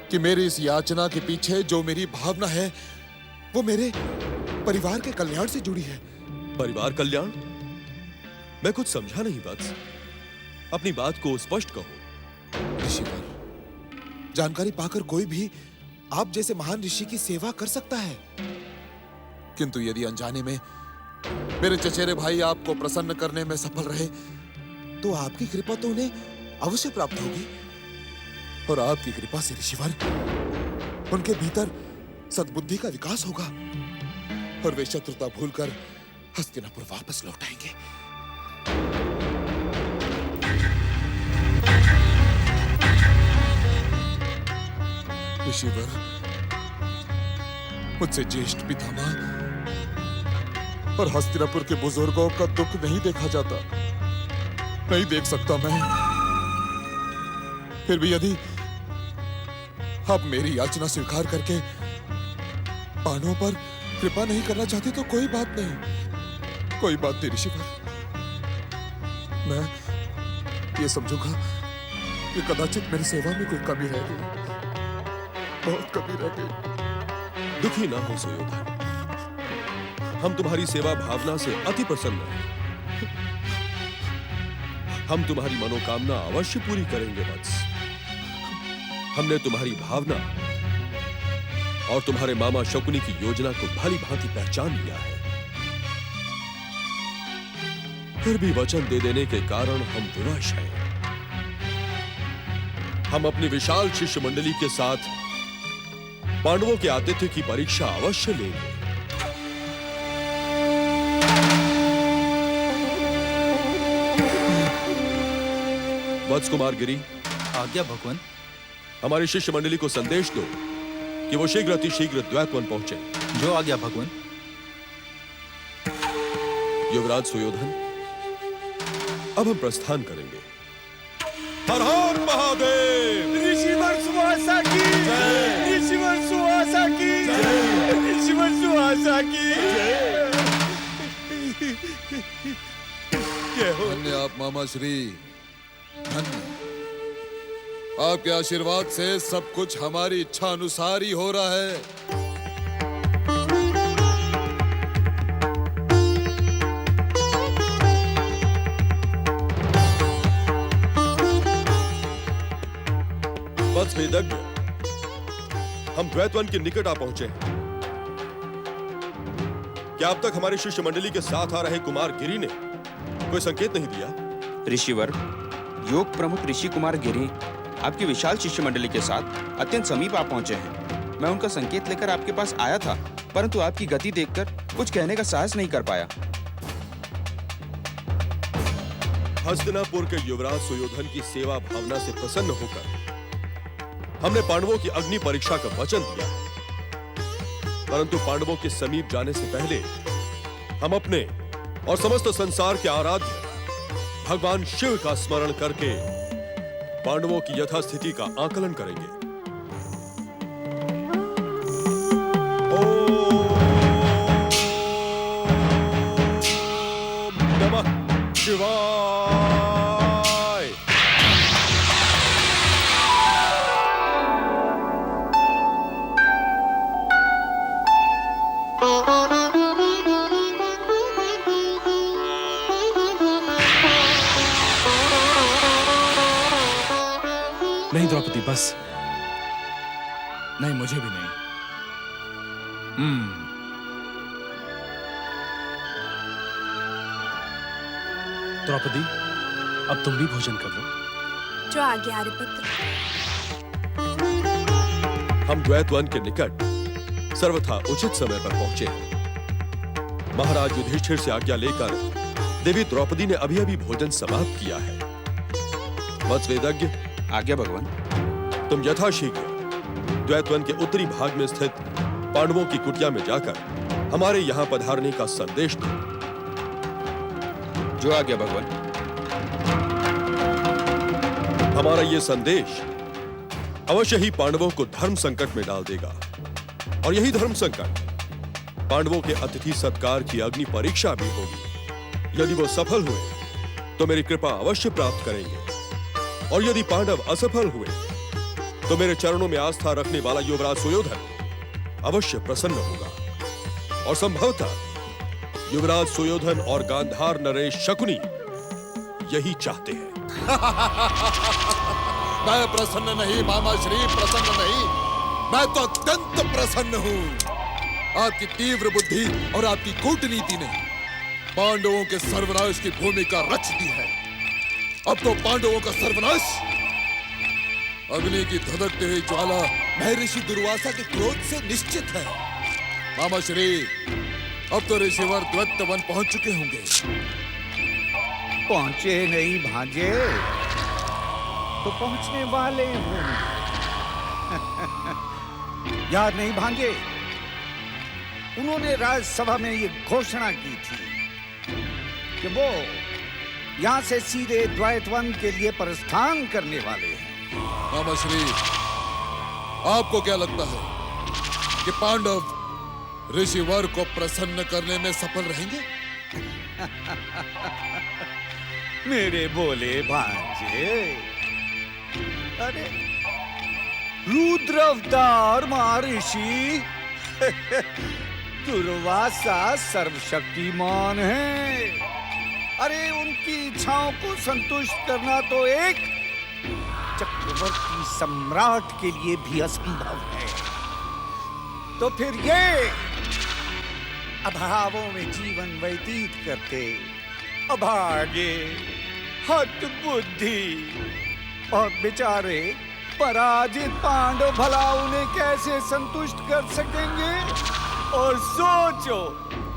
कि मेरी इस याचना के पीछे जो मेरी भावना है वो मेरे परिवार के कल्याण से जुड़ी है। परिवार कल्याण? मैं कुछ समझा नहीं वत्स। अपनी बात को स्पष्ट कहो। ऋषिवर, जानकारी पाकर कोई भी आप जैसे महान ऋषि की सेवा कर सकता है, किंतु यदि अनजाने में मेरे चचेरे भाई आपको प्रसन्न करने में सफल रहे तो आपकी कृपा तो उन्हें अवश्य प्राप्त होगी। और आपकी कृपा से ऋषिवर, उनके भीतर सद्बुद्धि का विकास होगा और वे शत्रुता भूलकर हस्तिनापुर वापस लौट आएंगे। ऋषिवर, मुझसे ज्येष्ठ पितामह और हस्तिनापुर के बुजुर्गों का दुख नहीं देखा जाता, नहीं देख सकता मैं। फिर भी यदि आप मेरी याचना स्वीकार करके पांडवों पर कृपा नहीं करना चाहते तो कोई बात नहीं, कोई बात नहीं ऋषिवर। मैं ये समझूंगा कि कदाचित मेरी सेवा में कोई कमी रह गई, बहुत कमी रह गई। दुखी ना हो सुयोधन, हम तुम्हारी सेवा भावना से अति प्रसन्न हैं। हम तुम्हारी मनोकामना अवश्य पूरी करेंगे वत्स। हमने तुम्हारी भावना और तुम्हारे मामा शकुनी की योजना को भली भांति पहचान लिया है। फिर भी वचन दे देने के कारण हम विवश हैं। हम अपनी विशाल शिष्य मंडली के साथ पांडवों के आतिथ्य की परीक्षा अवश्य लेंगे। वत्स कुमार गिरी, आज्ञा भगवान। हमारी शिष्य मंडली को संदेश दो कि वो शीघ्र अतिशीघ्र द्वैतवन पहुंचे। जो आज्ञा भगवान। युवराज सुयोधन, अब हम प्रस्थान करेंगे। हर हर महादेव। ऋषिवर सुहासा की जय। ऋषिवर सुहासा की जय। ऋषिवर सुहासा की जय। धन्य आप मामा श्री, धन्य। आपके आशीर्वाद से सब कुछ हमारी इच्छा अनुसार ही हो रहा है। वत्स वेदज्ञ, हम द्वैतवन के निकट आ पहुंचे हैं। क्या अब तक हमारे शिष्य मंडली के साथ आ रहे कुमार गिरी ने कोई संकेत नहीं दिया? ऋषिवर, योग प्रमुख ऋषि कुमार गिरी आपकी विशाल शिष्य मंडली के साथ अत्यंत समीप आ पहुंचे हैं। मैं उनका संकेत लेकर आपके पास आया था, परंतु आपकी गति देखकर कुछ कहने का साहस नहीं कर पाया। हस्तिनापुर के युवराज सुयोधन की सेवा भावना से प्रसन्न होकर हमने पांडवों की अग्नि परीक्षा का वचन दिया, परंतु पांडवों के समीप जाने से पहले हम अपने और समस्त संसार के आराध्य भगवान शिव का स्मरण करके पांडवों की यथास्थिति का आकलन करेंगे। ओम नमः शिवाय। नहीं द्रौपदी, बस नहीं, मुझे भी नहीं। द्रौपदी, अब तुम भी भोजन कर लो। जो आज्ञा आर्यपुत्र। हम द्वैतवन के निकट सर्वथा उचित समय पर पहुंचे हैं। महाराज युधिष्ठिर से आज्ञा लेकर देवी द्रौपदी ने अभी अभी भोजन समाप्त किया है। वत्स वेदज्ञ, आज्ञा भगवान। तुम यथाशीघ्र द्वैतवन के उत्तरी भाग में स्थित पांडवों की कुटिया में जाकर हमारे यहाँ पधारने का संदेश दो। जो आज्ञा भगवान। हमारा ये संदेश अवश्य ही पांडवों को धर्म संकट में डाल देगा, और यही धर्म संकट पांडवों के अतिथि सत्कार की अग्नि परीक्षा भी होगी। यदि वो सफल हुए तो मेरी कृपा अवश्य प्राप्त करेंगे, और यदि पांडव असफल हुए तो मेरे चरणों में आस्था रखने वाला युवराज सुयोधन अवश्य प्रसन्न होगा। और संभवतः युवराज सुयोधन और गांधार नरेश शकुनी यही चाहते हैं। मैं प्रसन्न नहीं मामा श्री, प्रसन्न नहीं। मैं तो अत्यंत प्रसन्न हूँ। आपकी तीव्र बुद्धि और आपकी कूटनीति ने पांडवों के सर्वनाश की भूमिका रच दी है। अब तो पांडवों का सर्वनाश अग्नि की धधकती हुई ज्वाला महर्षि दुर्वासा के क्रोध से निश्चित है। मामा श्री, अब तो ऋषिवर द्वैत वन पहुंच चुके होंगे। पहुंचे नहीं भांजे, तो पहुंचने वाले होंगे। याद नहीं भांजे, उन्होंने राज्यसभा में ये घोषणा की थी कि वो यहां से सीधे द्वैतवन के लिए प्रस्थान करने वाले हैं। मामा श्री, आपको क्या लगता है कि पांडव ऋषिवर को प्रसन्न करने में सफल रहेंगे? मेरे बोले भांजे, अरे रुद्र अवतार महर्षि दुर्वासा सर्वशक्तिमान है। अरे उनकी इच्छाओं को संतुष्ट करना तो एक चक्रवर्ती सम्राट के लिए भी असंभव है। तो फिर ये अभावों में जीवन व्यतीत करते अभागे, हठ बुद्धि और बेचारे पराजित पांडव भला उन्हें कैसे संतुष्ट कर सकेंगे? और सोचो,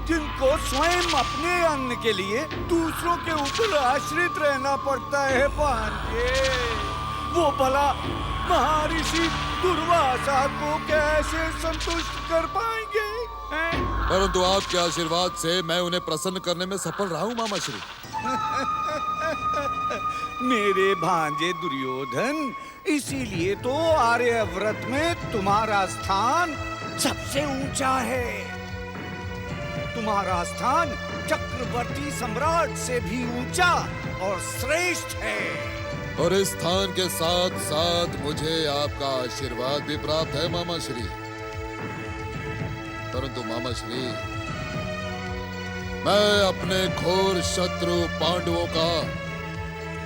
जिनको स्वयं अपने अन्न के लिए दूसरों के ऊपर आश्रित रहना पड़ता है पांडे, वो भला महर्षि दुर्वासा को कैसे संतुष्ट कर पाएंगे? परंतु आपके आशीर्वाद से मैं उन्हें प्रसन्न करने में सफल रहा हूं मामा श्री। मेरे भांजे दुर्योधन, इसीलिए तो आर्यव्रत में तुम्हारा स्थान सबसे ऊंचा है। तुम्हारा स्थान चक्रवर्ती सम्राट से भी ऊंचा और श्रेष्ठ है। और इस स्थान के साथ साथ मुझे आपका आशीर्वाद भी प्राप्त है मामा श्री। परंतु मामा श्री, मैं अपने घोर शत्रु पांडवों का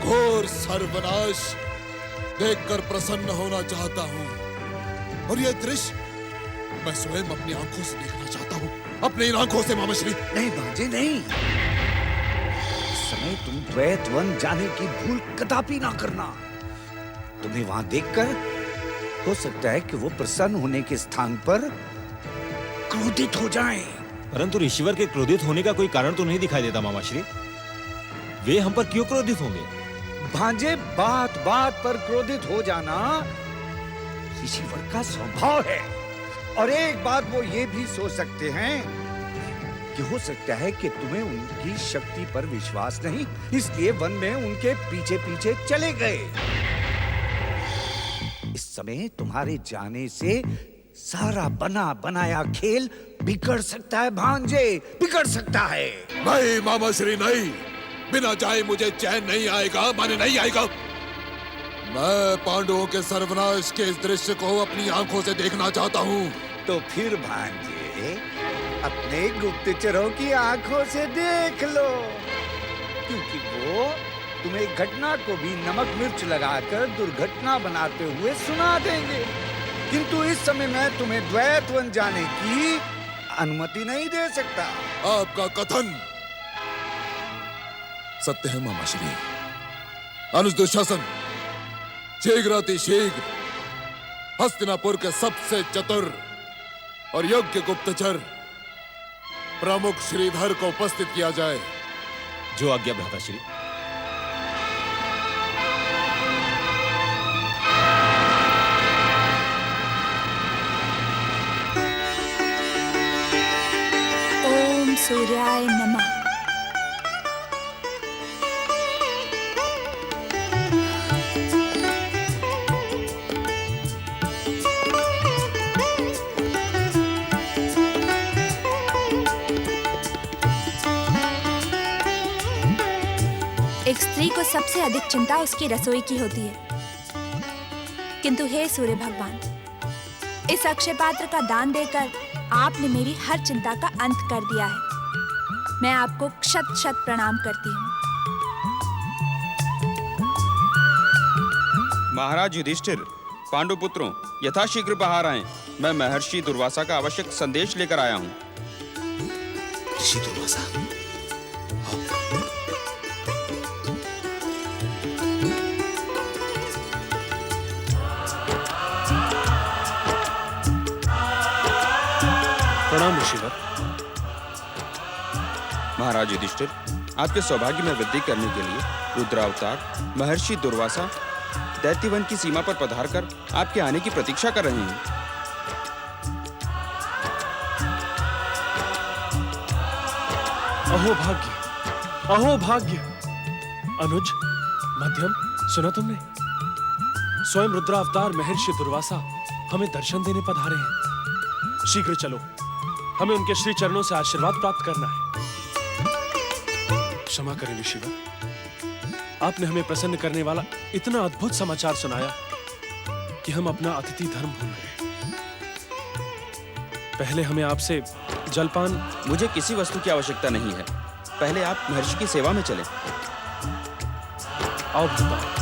घोर सर्वनाश देखकर प्रसन्न होना चाहता हूँ। और यह दृश्य मैं स्वयं अपनी आंखों से देखना चाहता हूँ, अपनी इन आंखों से मामा श्री। नहीं भांजे नहीं, इस समय तुम द्वैतवन जाने की भूल कदापि ना करना। तुम्हें वहां देखकर हो सकता है कि वो प्रसन्न होने के स्थान पर क्रोधित हो जाएं। परंतु ऋषिवर के क्रोधित होने का कोई कारण तो नहीं दिखाई देता मामा श्री। वे हम पर क्यों क्रोधित होंगे? भांजे, बात बात पर क्रोधित हो जाना ऋषिवर का स्वभाव है। और एक बात वो ये भी सोच सकते हैं कि हो सकता है कि तुम्हें उनकी शक्ति पर विश्वास नहीं, इसलिए वन में उनके पीछे पीछे चले गए। इस समय तुम्हारे जाने से सारा बना बनाया खेल बिगड़ सकता है भांजे, बिगड़ सकता है। नहीं मामा श्री नहीं, बिना जाए मुझे चैन नहीं आएगा, माने नहीं आएगा। मैं पांडवों के सर्वनाश के इस दृश्य को अपनी आंखों से देखना चाहता हूँ। तो फिर भांजे, अपने गुप्तचरों की आंखों से देख लो, क्योंकि वो तुम्हें घटना को भी नमक मिर्च लगाकर दुर्घटना बनाते हुए सुना देंगे। किंतु इस समय मैं तुम्हें द्वैतवन जाने की अनुमति नहीं दे सकता। आपका कथन सत्य है मामा श्री। अनुज दुशासन शीघ्रातिशीघ्र हस्तिनापुर के सबसे चतुर और योग्य गुप्तचर प्रमुख श्रीधर को उपस्थित किया जाए। जो आज्ञा भ्राता श्री। ओम सूर्याय नमः। एक स्त्री को सबसे अधिक चिंता उसकी रसोई की होती है, किंतु हे सूर्य भगवान, इस अक्षय पात्र का दान देकर आपने मेरी हर चिंता का अंत कर दिया है। मैं आपको शत शत प्रणाम करती हूँ। महाराज युधिष्ठिर, पांडुपुत्रों, यथाशीघ्र बाहर आएं। मैं महर्षि दुर्वासा का आवश्यक संदेश लेकर आया हूँ। ऋषि दुर्वासा, प्रणाम ऋषिवर। महाराज युधिष्ठिर, आपके सौभाग्य में वृद्धि करने के लिए रुद्रावतार महर्षि दुर्वासा दैत्यवन की सीमा पर पधारकर आपके आने की प्रतीक्षा कर रहे हैं। अहो भाग्य, अहो भाग्य। अनुज, मध्यम, सुना तुमने? स्वयं रुद्रावतार महर्षि दुर्वासा हमें दर्शन देने पधारे हैं। शीघ्र चलो, हमें उनके श्री चरणों से आशीर्वाद प्राप्त करना है। क्षमा करें ऋषिवर, आपने हमें प्रसन्न करने वाला इतना अद्भुत समाचार सुनाया कि हम अपना अतिथि धर्म भूल गए। पहले हमें आपसे जलपान। मुझे किसी वस्तु की आवश्यकता नहीं है। पहले आप महर्षि की सेवा में चलें। आओ भगवान।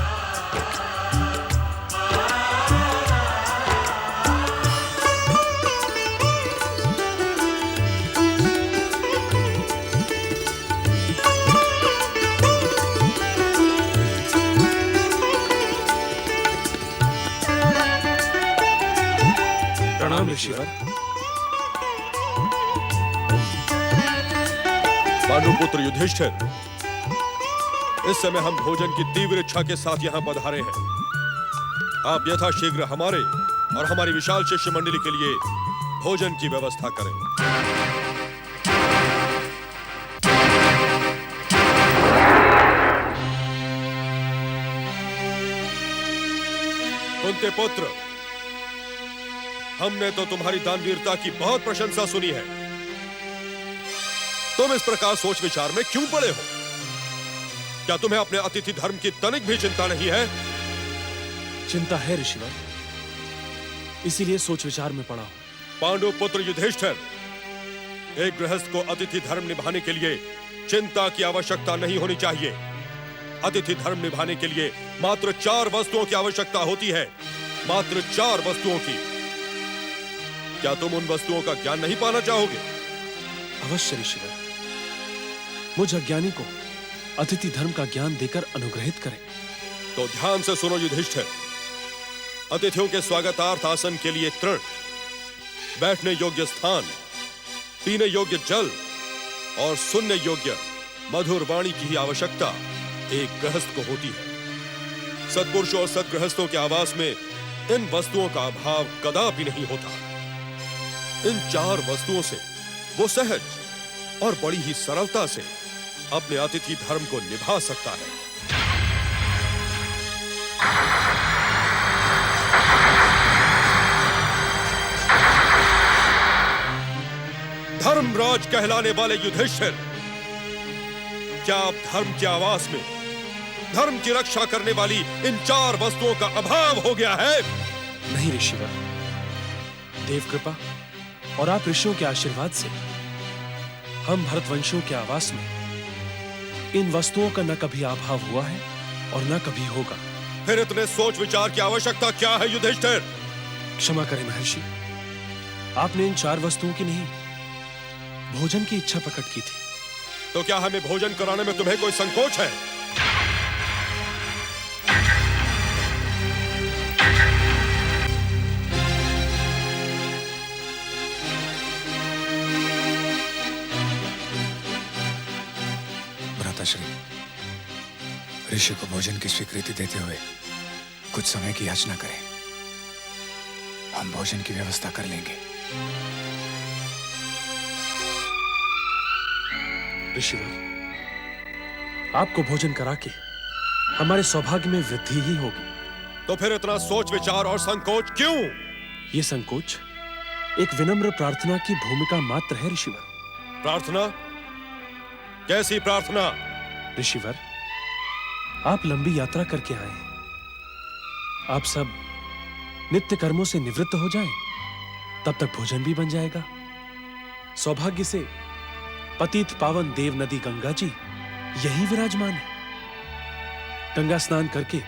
प्रणाम ऋषिवर। पांडुपुत्र युधिष्ठिर, इस समय हम भोजन की तीव्र इच्छा के साथ यहाँ पधारे हैं। आप यथाशीघ्र हमारे और हमारी विशाल शिष्य मंडली के लिए भोजन की व्यवस्था करें। कुंती पुत्र, हमने तो तुम्हारी दानवीरता की बहुत प्रशंसा सुनी है। तुम इस प्रकार सोच विचार में क्यों पड़े हो? क्या तुम्हें अपने अतिथि धर्म की तनिक भी चिंता नहीं है? चिंता है ऋषिवर, इसीलिए सोच विचार में पड़ा हूं। पांडु पुत्र युधिष्ठिर, एक गृहस्थ को अतिथि धर्म निभाने के लिए चिंता की आवश्यकता नहीं होनी चाहिए। अतिथि धर्म निभाने के लिए मात्र 4 वस्तुओं की आवश्यकता होती है, मात्र 4 वस्तुओं की। क्या तुम उन वस्तुओं का ज्ञान नहीं पाना चाहोगे? अवश्य ऋषिवर, मुझ अज्ञानी को अतिथि धर्म का ज्ञान देकर अनुग्रहित करें। तो ध्यान से सुनो युधिष्ठिर। अतिथियों के स्वागतार्थ आसन के लिए तृण, बैठने योग्य स्थान, पीने योग्य जल और सुनने योग्य मधुर वाणी की ही आवश्यकता एक गृहस्थ को होती है। सत्पुरुषों और सद्गृहस्थों के आवास में इन वस्तुओं का अभाव कदापि नहीं होता। इन 4 वस्तुओं से वो सहज और बड़ी ही सरलता से अपने अतिथि धर्म को निभा सकता है। धर्मराज कहलाने वाले युधिष्ठिर, क्या आप धर्म के आवास में धर्म की रक्षा करने वाली इन 4 वस्तुओं का अभाव हो गया है? नहीं ऋषिवर, देव कृपा और आप ऋषियों के आशीर्वाद से हम भरतवंशियों के आवास में इन वस्तुओं का न कभी अभाव हुआ है और न कभी होगा। फिर इतने सोच विचार की आवश्यकता क्या है युधिष्ठिर? क्षमा करें महर्षि, आपने इन 4 वस्तुओं की नहीं, भोजन की इच्छा प्रकट की थी। तो क्या हमें भोजन कराने में तुम्हें कोई संकोच है? ऋषि को भोजन की स्वीकृति देते हुए कुछ समय की याचना करें। हम भोजन की व्यवस्था कर लेंगे। ऋषिवर, आपको भोजन करा के हमारे सौभाग्य में वृद्धि ही होगी। तो फिर इतना सोच विचार और संकोच क्यों? ये संकोच एक विनम्र प्रार्थना की भूमिका मात्र है ऋषिवर। प्रार्थना? कैसी प्रार्थना? ऋषिवर, आप लंबी यात्रा करके आए हैं। आप सब नित्य कर्मों से निवृत्त हो जाएं, तब तक भोजन भी बन जाएगा। सौभाग्य से पतित पावन देव नदी गंगा जी यहीं विराजमान है। गंगा स्नान करके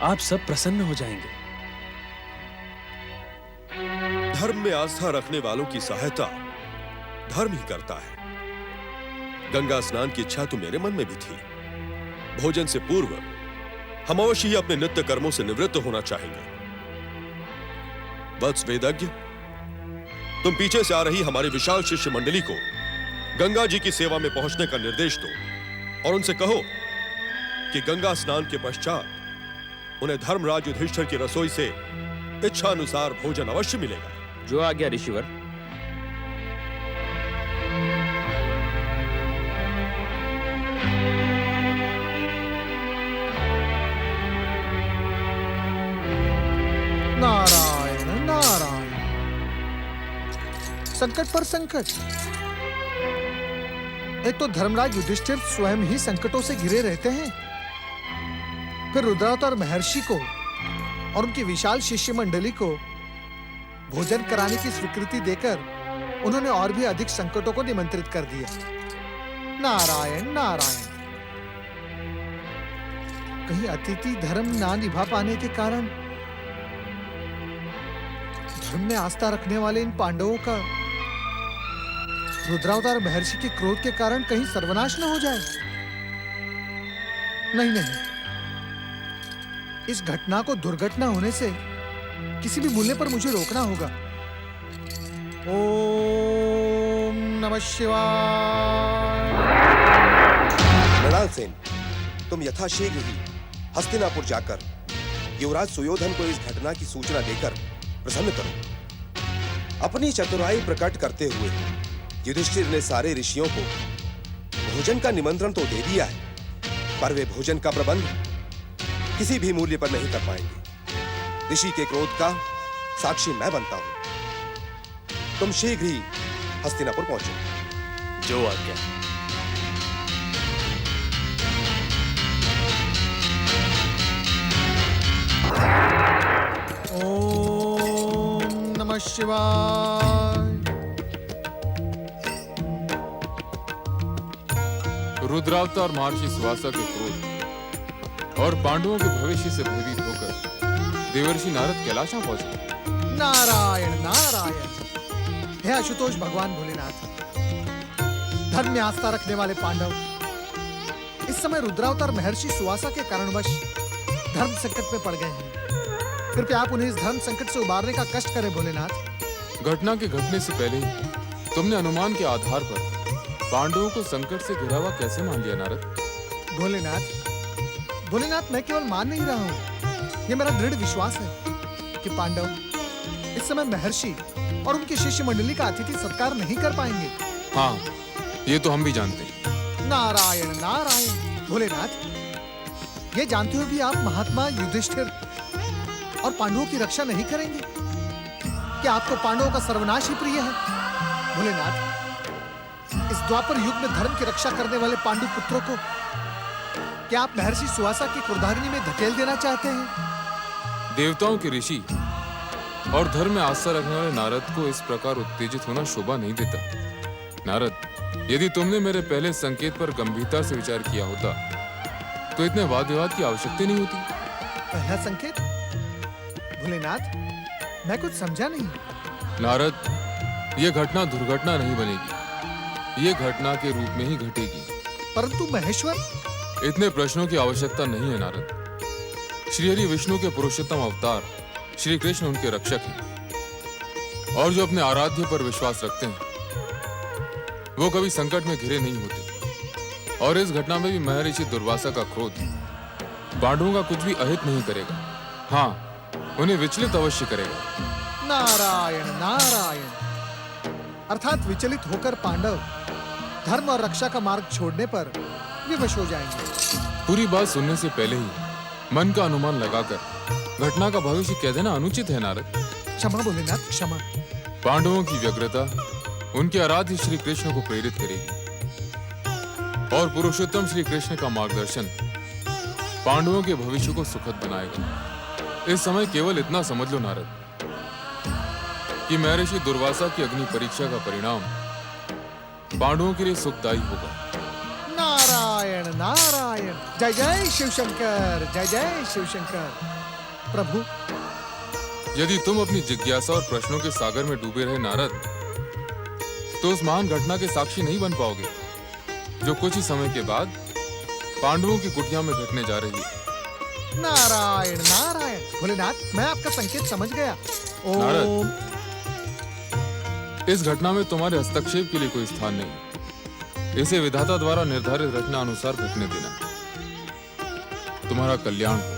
आप सब प्रसन्न हो जाएंगे। धर्म में आस्था रखने वालों की सहायता धर्म ही करता है। गंगा स्नान की इच्छा तो मेरे मन में भी थी। भोजन से पूर्व हम अवश्य ही अपने नित्य कर्मों से निवृत्त होना चाहेंगे। वत्स वेदज्ञ, तुम पीछे से आ रही हमारी विशाल शिष्य मंडली को गंगा जी की सेवा में पहुंचने का निर्देश दो और उनसे कहो कि गंगा स्नान के पश्चात उन्हें धर्मराज युधिष्ठिर की रसोई से इच्छा अनुसार भोजन अवश्य मिलेगा। जो आज्ञा ऋषिवर। नारायण नारायण, संकट पर संकट। एक तो धर्मराज युधिष्ठिर स्वयं ही संकटों से घिरे रहते हैं, फिर रुद्रावतार महर्षि को और उनकी विशाल शिष्य मंडली को भोजन कराने की स्वीकृति देकर उन्होंने और भी अधिक संकटों को निमंत्रित कर दिया। नारायण नारायण। कहीं अतिथि धर्म ना निभा पाने के कारण धर्म में आस्था रखने वाले इन पांडवों का रुद्रावतार महर्षि के क्रोध के कारण कहीं सर्वनाश न हो जाए। नहीं नहीं, इस घटना को दुर्घटना होने से किसी भी मूल्य पर मुझे रोकना होगा। ओम नमः शिवाय। मृणाल सेन, तुम यथाशीघ्र ही हस्तिनापुर जाकर युवराज सुयोधन को इस घटना की सूचना देकर प्रसन्न करो। अपनी चतुराई प्रकट करते हुए युधिष्ठिर ने सारे ऋषियों को भोजन का निमंत्रण तो दे दिया है, पर वे भोजन का प्रबंध किसी भी मूल्य पर नहीं कर पाएंगे। ऋषि के क्रोध का साक्षी मैं बनता हूं। तुम शीघ्र ही हस्तिनापुर पहुंचो। जो आज्ञा। ओम नमः शिवाय। रुद्रावतार महर्षि सुवासा के क्रोध और पांडवों के भविष्य से भयभीत होकर देवर्षि नारद कैलाश में पहुंचे। नारायण नारायण। हे आशुतोष भगवान भोलेनाथ, धर्म में आस्था रखने वाले पांडव इस समय रुद्रावतार महर्षि सुवासा के कारणवश धर्म संकट में पड़ गए हैं। कृपया आप उन्हें इस धर्म संकट से उबारने का कष्ट करें भोलेनाथ। घटना के घटने से पहले ही तुमने अनुमान के आधार पर पांडवों को संकट से घिरा हुआ कैसे मान लिया नारद? भोलेनाथ, भोलेनाथ, मैं केवल मान नहीं रहा हूँ, ये मेरा दृढ़ विश्वास है कि पांडव इस समय महर्षि और उनकी शिष्य मंडली का अतिथि सत्कार नहीं कर पाएंगे। हाँ, ये तो हम भी जानते हैं। नारायण नारायण। भोलेनाथ, ये जानते हुए भी आप महात्मा युधिष्ठिर और पांडवों की रक्षा नहीं करेंगे? क्या आपको पांडवों का सर्वनाश ही प्रिय है? भोलेनाथ, इस द्वापर युग में धर्म की रक्षा करने वाले पांडु पुत्रों को क्या आप महर्षि सुवासा की क्रोधाग्नि में धकेल देना चाहते हैं? देवताओं के ऋषि और धर्म में आस्था रखने वाले नारद को इस प्रकार उत्तेजित होना शोभा नहीं देता। नारद, यदि तुमने मेरे पहले संकेत पर गंभीरता से विचार किया होता तो इतने वाद विवाद की आवश्यकता नहीं होती। पहला संकेत? भोलेनाथ, मैं कुछ समझा नहीं। नारद, यह घटना दुर्घटना नहीं बनेगी, ये घटना के रूप में ही घटेगी। परंतु महेश्वर, इतने प्रश्नों की आवश्यकता नहीं है नारद। श्री हरि विष्णु के पुरुषोत्तम अवतार श्री कृष्ण उनके रक्षक हैं और जो अपने आराध्य पर विश्वास रखते हैं वो कभी संकट में घिरे नहीं होते। और इस घटना में भी महर्षि दुर्वासा का क्रोध पांडवों का कुछ भी अहित नहीं करेगा। हाँ, उन्हें विचलित अवश्य करेगा। नारायण नारायण। अर्थात विचलित होकर पांडव धर्म और रक्षा का मार्ग छोड़ने पर विवश हो जाएंगे। पूरी बात सुनने से पहले ही मन का अनुमान लगाकर घटना का भविष्य कह देना अनुचित है नारद। क्षमा भोलेनाथ, क्षमा। पांडवों की व्यग्रता उनके आराध्य श्री कृष्ण को प्रेरित करेगी और पुरुषोत्तम श्री कृष्ण का मार्गदर्शन पांडवों के भविष्य को सुखद बनाएगा। इस समय केवल इतना समझ लो नारद कि महर्षि दुर्वासा की अग्नि परीक्षा का परिणाम पांडवों के लिए सुखदायी होगा। नारायण नारायण, जय जय शिवशंकर, जय जय शिवशंकर। प्रभु, यदि तुम अपनी जिज्ञासा और प्रश्नों के सागर में डूबे रहे नारद, तो उस महान घटना के साक्षी नहीं बन पाओगे जो कुछ ही समय के बाद पांडवों की कुटिया में घटने जा रही है। नारायण नारायण। भोलेनाथ, मैं आपका संकेत समझ गया। ओम। इस घटना में तुम्हारे हस्तक्षेप के लिए कोई स्थान नहीं। इसे विधाता द्वारा निर्धारित रचना अनुसार घटने देना। तुम्हारा कल्याण हो।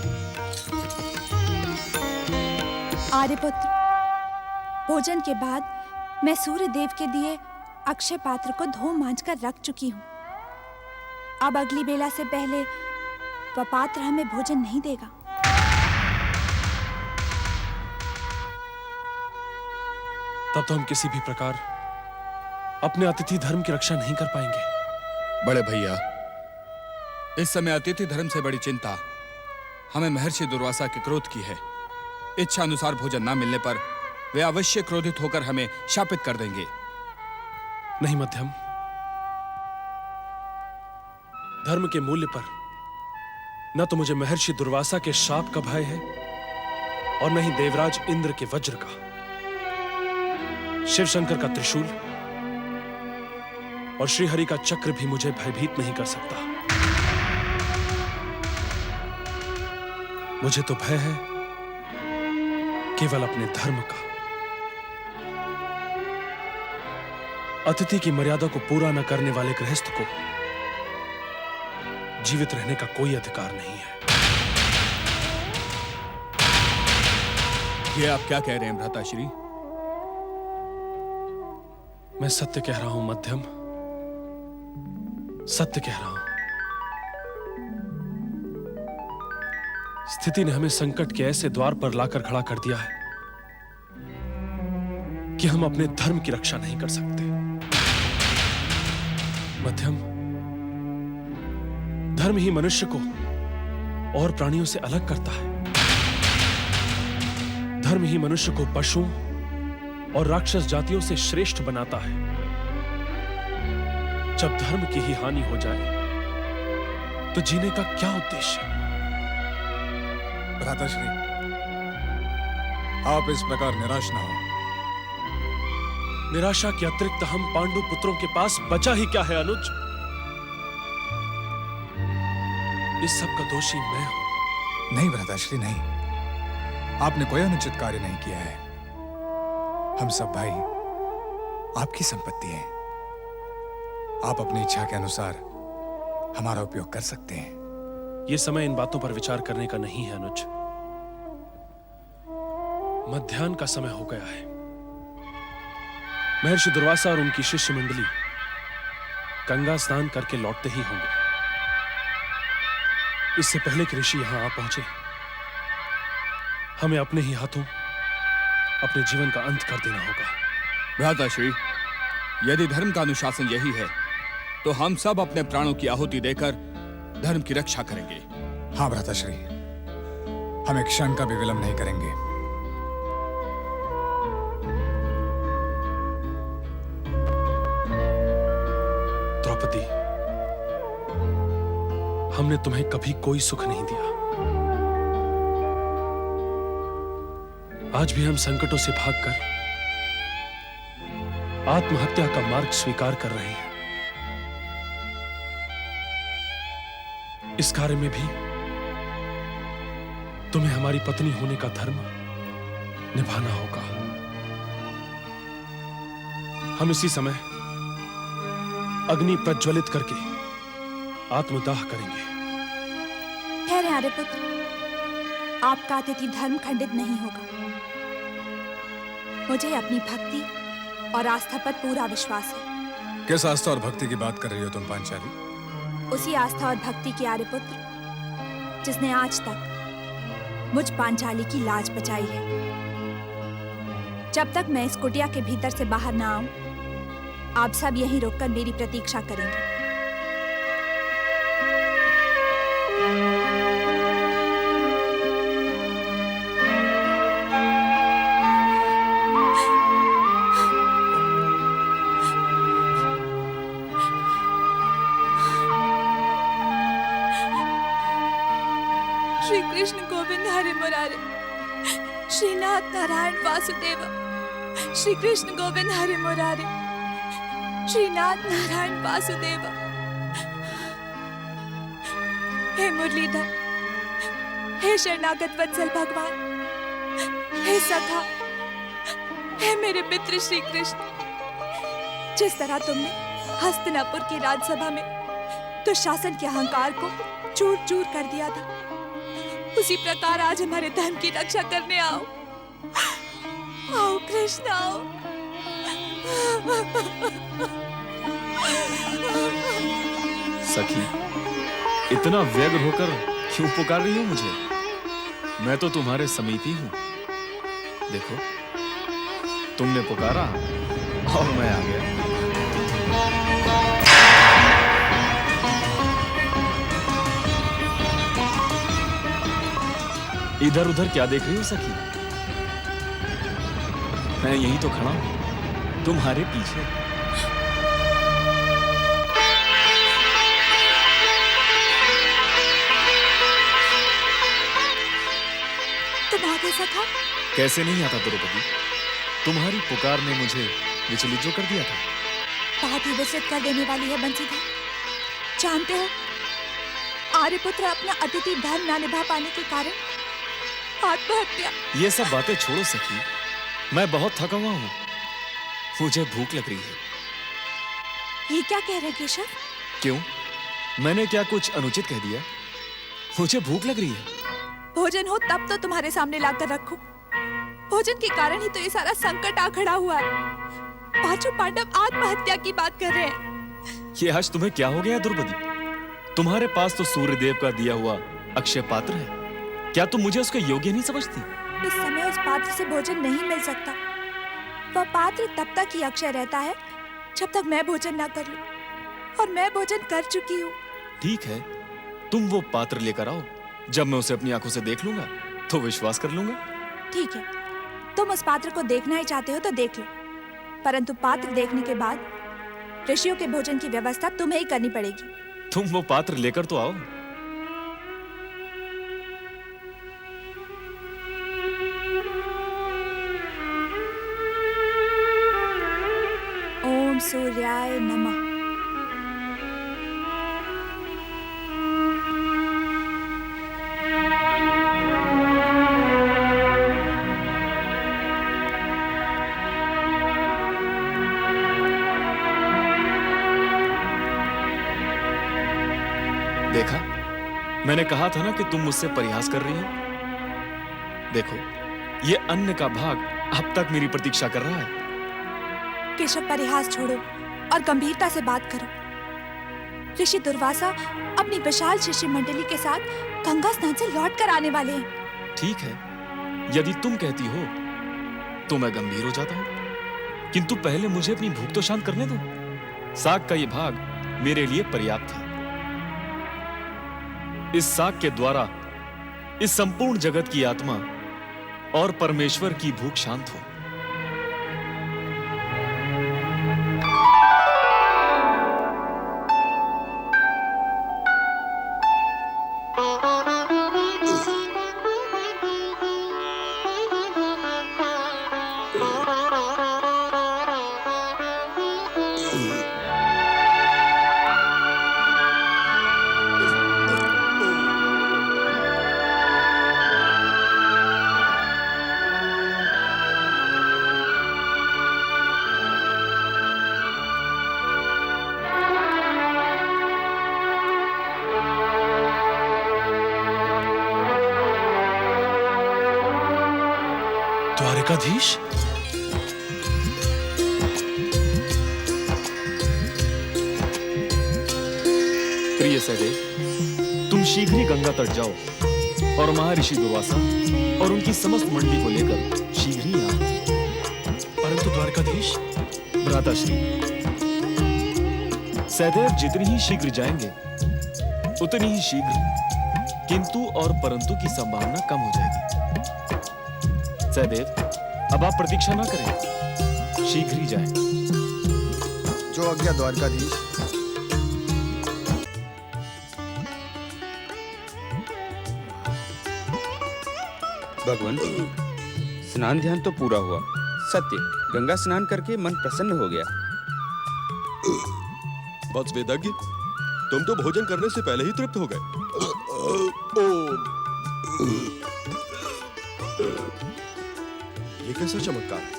आर्यपुत्र, भोजन के बाद मैं सूर्य देव के दिए अक्षय पात्र को धो मांझ कर रख चुकी हूँ। अब अगली बेला से पहले वह पात्र हमें भोजन नहीं देगा। तब तो हम किसी भी प्रकार अपने अतिथि धर्म की रक्षा नहीं कर पाएंगे। बड़े भैया, इस समय अतिथि धर्म से बड़ी चिंता हमें महर्षि दुर्वासा के क्रोध की है। इच्छा अनुसार भोजन न मिलने पर वे अवश्य क्रोधित होकर हमें शापित कर देंगे। नहीं मध्यम, धर्म के मूल्य पर न तो मुझे महर्षि दुर्वासा के शाप का भय है और न ही देवराज इंद्र के वज्र का। शिवशंकर का त्रिशूल और श्रीहरि का चक्र भी मुझे भयभीत नहीं कर सकता। मुझे तो भय है केवल अपने धर्म का। अतिथि की मर्यादा को पूरा न करने वाले गृहस्थ को जीवित रहने का कोई अधिकार नहीं है। ये आप क्या कह रहे हैं भ्राताश्री? मैं सत्य कह रहा हूं मध्यम, सत्य कह रहा हूं। स्थिति ने हमें संकट के ऐसे द्वार पर लाकर खड़ा कर दिया है कि हम अपने धर्म की रक्षा नहीं कर सकते। मध्यम, धर्म ही मनुष्य को और प्राणियों से अलग करता है। धर्म ही मनुष्य को पशुओं और राक्षस जातियों से श्रेष्ठ बनाता है। जब धर्म की ही हानि हो जाए तो जीने का क्या उद्देश्य? भ्राताश्री, आप इस प्रकार निराश ना हो। निराशा के अतिरिक्त हम पांडु पुत्रों के पास बचा ही क्या है अनुज? इस सब का दोषी मैं हूं। नहीं भ्राताश्री, नहीं। आपने कोई अनुचित कार्य नहीं किया है। हम सब भाई आपकी संपत्ति है। आप अपनी इच्छा के अनुसार हमारा उपयोग कर सकते हैं। यह समय इन बातों पर विचार करने का नहीं है अनुज। मध्याह्न का समय हो गया है। महर्षि दुर्वासा और उनकी शिष्य मंडली गंगा स्नान करके लौटते ही होंगे। इससे पहले कि ऋषि यहां आ पहुंचे, हमें अपने ही हाथों अपने जीवन का अंत कर देना होगा। भ्राताश्री, यदि धर्म का अनुशासन यही है तो हम सब अपने प्राणों की आहुति देकर धर्म की रक्षा करेंगे। हाँ भ्राताश्री, हम एक क्षण का भी विलंब नहीं करेंगे। द्रौपदी, हमने तुम्हें कभी कोई सुख नहीं दिया। आज भी हम संकटों से भागकर आत्महत्या का मार्ग स्वीकार कर रहे हैं। इस कार्य में भी तुम्हें हमारी पत्नी होने का धर्म निभाना होगा। हम इसी समय अग्नि प्रज्वलित करके आत्मदाह करेंगे। ठहरे आर्यपुत्र, आपका अतिथि धर्म खंडित नहीं होगा। मुझे अपनी भक्ति और आस्था पर पूरा विश्वास है। किस आस्था और भक्ति की बात कर रही हो तुम पांचाली? उसी आस्था और भक्ति की आर्यपुत्र जिसने आज तक मुझ पांचाली की लाज बचाई है। जब तक मैं इस कुटिया के भीतर से बाहर ना आऊं, आप सब यहीं रुककर मेरी प्रतीक्षा करेंगे। श्री कृष्ण गोविंद हरे मुरारे, श्रीनाथ नारायण वासुदेव, श्री कृष्ण गोविंद हरे मुरारे, श्रीनाथ नारायण वासुदेव। हे मुरलीधर, हे शरणागत वत्सल भगवान, हे सखा, हे मेरे मित्र श्री कृष्ण, जिस तरह तुमने हस्तिनापुर की राजसभा में दुशासन के अहंकार को चूर चूर कर दिया था, उसी प्रकार आज हमारे धर्म की रक्षा करने आओ। आओ कृष्ण आओ। सखी, इतना व्यग्र होकर क्यों पुकार रही हो मुझे? मैं तो तुम्हारे समीप ही हूं। देखो, तुमने पुकारा और मैं आ गया। इधर उधर क्या देख रही हो सखी? मैं यहीं तो खड़ा हूं, तुम्हारे पीछे। तुम आ गए सखा? कैसे नहीं आता द्रौपदी? तुम्हारी पुकार ने मुझे विचलित जो कर दिया था। बात ही विचलित कर देने वाली है बंसीधर। जानते हो, आर्यपुत्र अपना अतिथि धर्म ना निभा पाने के कारण आत्महत्या। ये सब बातें छोड़ो सखी, मैं बहुत थका हुआ हूँ, मुझे भूख लग रही है। ये क्या कह रहे केशव? क्यों? मैंने क्या कुछ अनुचित कह दिया? मुझे भूख लग रही है। भोजन हो तब तो तुम्हारे सामने लाकर रखूं। भोजन के कारण ही तो ये सारा संकट आ खड़ा हुआ है। पांचों पांडव आत्महत्या की बात कर रहे हैं। ये आज तुम्हें क्या हो गया द्रौपदी? तुम्हारे पास तो सूर्यदेव का दिया हुआ अक्षय पात्र है, क्या तुम मुझे उसके योग्य नहीं समझती? इस समय उस पात्र से भोजन नहीं मिल सकता। वह पात्र तब तक ही अक्षय रहता है जब तक मैं भोजन ना कर लूं, और मैं भोजन कर चुकी हूँ। ठीक है, तुम वो पात्र लेकर आओ। जब मैं उसे अपनी आंखों से देख लूंगा तो विश्वास कर लूंगा। ठीक है, तुम उस पात्र को देखना ही चाहते हो तो देख लो, परंतु पात्र देखने के बाद ऋषियों के भोजन की व्यवस्था तुम्हें ही करनी पड़ेगी। तुम वो पात्र लेकर तो आओ। ओम सूर्याय नमः। देखा, मैंने कहा था ना कि तुम मुझसे परिहास कर रही हो। देखो, ये अन्न का भाग अब तक मेरी प्रतीक्षा कर रहा है। केशव, परिहास छोड़ो और गंभीरता से बात करो। ऋषि दुर्वासा अपनी विशाल शिष्य मंडली के साथ गंगा स्नान से लौट कर आने वाले हैं। ठीक है, यदि तुम कहती हो तो मैं गंभीर हो जाता हूं, किंतु पहले मुझे अपनी भूख तो शांत करने दो। साग का ये भाग मेरे लिए पर्याप्त है। इस साग के द्वारा इस संपूर्ण जगत की आत्मा और परमेश्वर की भूख शांत हो। द्वारकाधीश, प्रिय सहदेव, तुम शीघ्र ही गंगा तट जाओ और महर्षि दुर्वासा और उनकी समस्त मंडली को लेकर शीघ्र ही आओ। परंतु द्वारकाधीश, भ्राताश्री, सहदेव जितनी ही शीघ्र जाएंगे उतनी ही शीघ्र किंतु और परंतु की संभावना कम हो जाएगी। सहदेव, अब आप प्रतीक्षा ना करें, शीघ्र ही जाएं। जो आज्ञा द्वारकाधीश। भगवान, स्नान ध्यान तो पूरा हुआ। सत्य, गंगा स्नान करके मन प्रसन्न हो गया। वत्स वेदज्ञ, तुम तो भोजन करने से पहले ही तृप्त हो गए। ये कैसा चमत्कार है?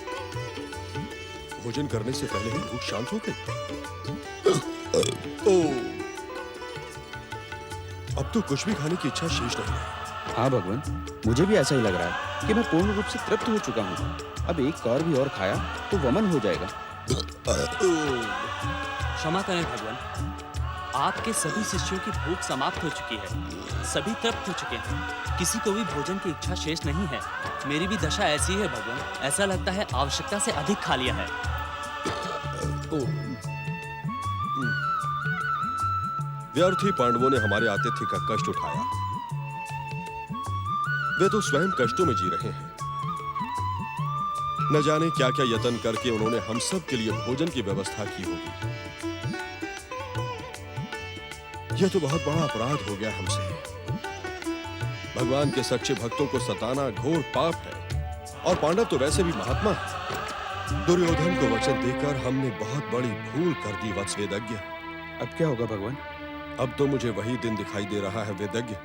भोजन करने से पहले ही भूख शांत हो गई। अब तो कुछ भी खाने की इच्छा शेष नहीं है। हाँ भगवान, मुझे भी ऐसा ही लग रहा है कि मैं पूर्ण रूप से तृप्त हो चुका हूँ। अब एक और भी और खाया तो वमन हो जाएगा। क्षमा करें भगवान, आपके सभी शिष्यों की भूख समाप्त हो चुकी है, सभी तृप्त हो चुके हैं, किसी को भी भोजन की इच्छा शेष नहीं है। मेरी भी दशा ऐसी है भगवान, ऐसा लगता है आवश्यकता से अधिक खा लिया है। व्यर्थी पांडवों ने हमारे आतिथ्य का कष्ट उठाया। वे तो स्वयं कष्टों में जी रहे हैं। न जाने क्या क्या यत्न करके उन्होंने हम सब के लिए भोजन की व्यवस्था की होगी। यह तो बहुत बड़ा अपराध हो गया हमसे। भगवान के सच्चे भक्तों को सताना घोर पाप है, और पांडव तो वैसे भी महात्मा हैं। दुर्योधन को वचन देकर हमने बहुत बड़ी भूल कर दी वत्स वेदज्ञ। अब क्या होगा भगवान? अब तो मुझे वही दिन दिखाई दे रहा है वेदज्ञ,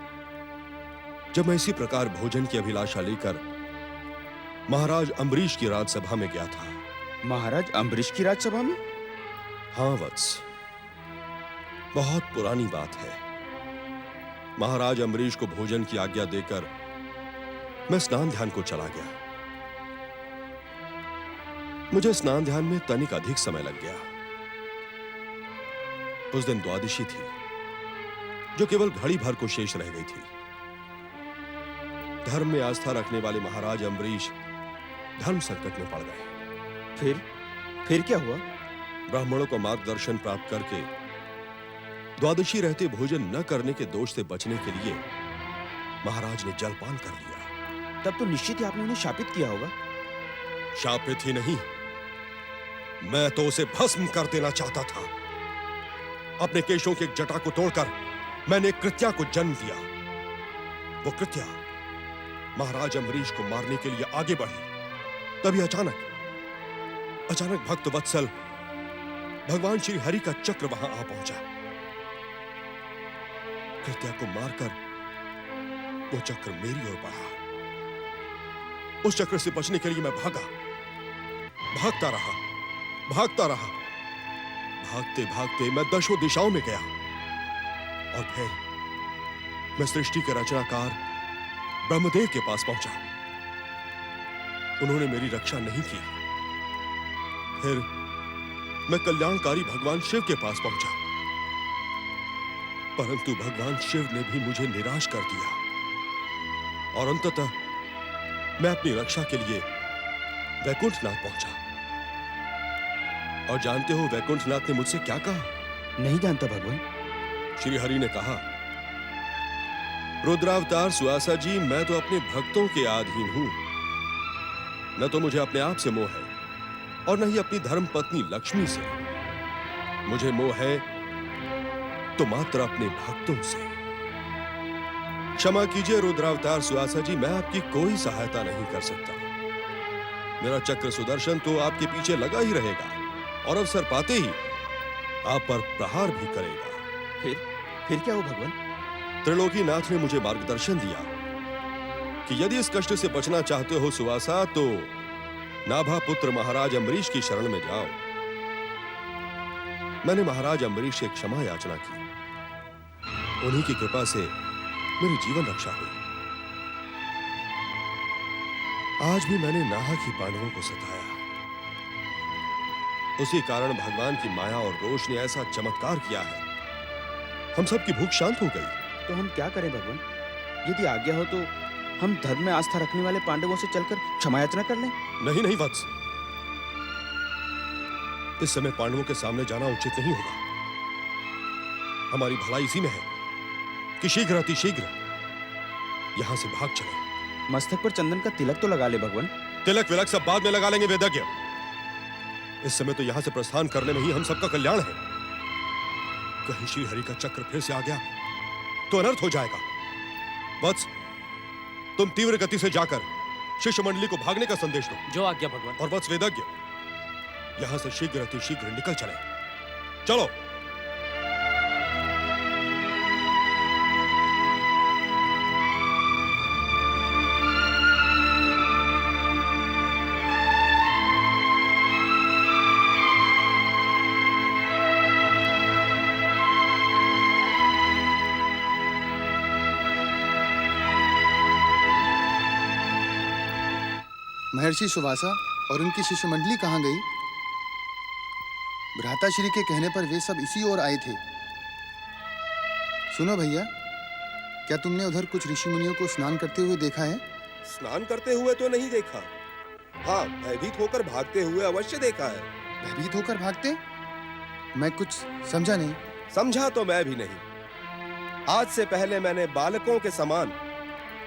जब मैं इसी प्रकार भोजन की अभिलाषा लेकर महाराज अम्बरीश की राजसभा में गया था। महाराज अम्बरीश की राजसभा में? हाँ वत्स, बहुत पुरानी बात है। महाराज अम्बरीश को भोजन की आज्ञा देकर मैं स्नान ध्यान को चला गया। मुझे स्नान ध्यान में तनिक अधिक समय लग गया। उस दिन द्वादशी थी, जो केवल घड़ी भर को शेष रह गई थी। धर्म में आस्था रखने वाले महाराज अम्बरीश धर्म संकट में पड़ गए। फिर क्या हुआ? ब्राह्मणों को मार्गदर्शन प्राप्त करके द्वादशी रहते भोजन न करने के दोष से बचने के लिए महाराज ने जलपान कर लिया। तब तो निश्चित ही आपने उन्हें शापित किया होगा। शापित ही नहीं, मैं तो उसे भस्म कर देना चाहता था। अपने केशों की एक जटा को तोड़कर मैंने एक कृत्या को जन्म दिया। वो कृत्या महाराज अम्बरीश को मारने के लिए आगे बढ़ी। तभी अचानक भक्त वत्सल भगवान श्री हरि का चक्र वहां आ पहुंचा। कृत्या को मारकर वो चक्र मेरी ओर बढ़ा। उस चक्र से बचने के लिए मैं भागता रहा। भागते भागते मैं दशों दिशाओं में गया, और फिर मैं सृष्टि के रचनाकार ब्रह्मदेव के पास पहुंचा। उन्होंने मेरी रक्षा नहीं की। फिर मैं कल्याणकारी भगवान शिव के पास पहुंचा, परंतु भगवान शिव ने भी मुझे निराश कर दिया, और अंततः मैं अपनी रक्षा के लिए वैकुंठनाथ पहुंचा। और जानते हो वैकुंठनाथ ने मुझसे क्या कहा? नहीं जानता भगवान। श्री हरि ने कहा, रुद्रावतार सुआसा जी, मैं तो अपने भक्तों के अधीन हूं। न तो मुझे अपने आप से मोह है, और न ही अपनी धर्म पत्नी लक्ष्मी से। मुझे मोह है तो मात्र अपने भक्तों से। क्षमा कीजिए रुद्रावतार सुआसा जी, मैं आपकी कोई सहायता नहीं कर सकता। मेरा चक्र सुदर्शन तो आपके पीछे लगा ही रहेगा, और अवसर पाते ही आप पर प्रहार भी करेगा। फिर क्या हो भगवान? त्रिलोकीनाथ ने मुझे मार्गदर्शन दिया कि यदि इस कष्ट से बचना चाहते हो सुवासा, तो नाभा पुत्र महाराज अम्बरीश की शरण में जाओ। मैंने महाराज अम्बरीश से क्षमा याचना की। उन्हीं की कृपा से मेरी जीवन रक्षा हुई। आज भी मैंने नाहक ही पांडवों को सताया। उसी कारण भगवान की माया और रोष ने ऐसा चमत्कार किया है, हम सबकी भूख शांत हो गई। तो हम क्या करें भगवान? यदि आज्ञा हो तो हम धर्म में आस्था रखने वाले पांडवों से चलकर क्षमा याचना कर लें। नहीं वत्स, इस समय पांडवों के सामने जाना उचित नहीं होगा। हमारी भलाई इसी में है कि शीघ्र अतिशीघ्र यहां से भाग चले। मस्तक पर चंदन का तिलक तो लगा ले भगवान। तिलक विलक सब बाद में लगा लेंगे वेदज्ञ। इस समय तो यहां से प्रस्थान करने में ही हम सबका कल्याण है। कहीं श्री हरि का चक्र फिर से आ गया तो अनर्थ हो जाएगा। वत्स, तुम तीव्र गति से जाकर शिष्य मंडली को भागने का संदेश दो। जो आज्ञा भगवान। और वत्स वेदज्ञ, यहां से शीघ्र अति शीघ्र निकल चले। चलो। महर्षि सुवासा और उनकी शिष्य मंडली कहाँ गई? भ्राताश्री के कहने पर वे सब इसी ओर आए थे। सुनो भैया, क्या तुमने उधर कुछ ऋषि मुनियों को स्नान करते हुए देखा है? स्नान करते हुए तो नहीं देखा। हाँ, भयभीत होकर भागते हुए अवश्य देखा है। भयभीत होकर भागते? मैं कुछ समझा नहीं। समझा तो मैं भी नहीं। आज से पहले मैंने बालकों के समान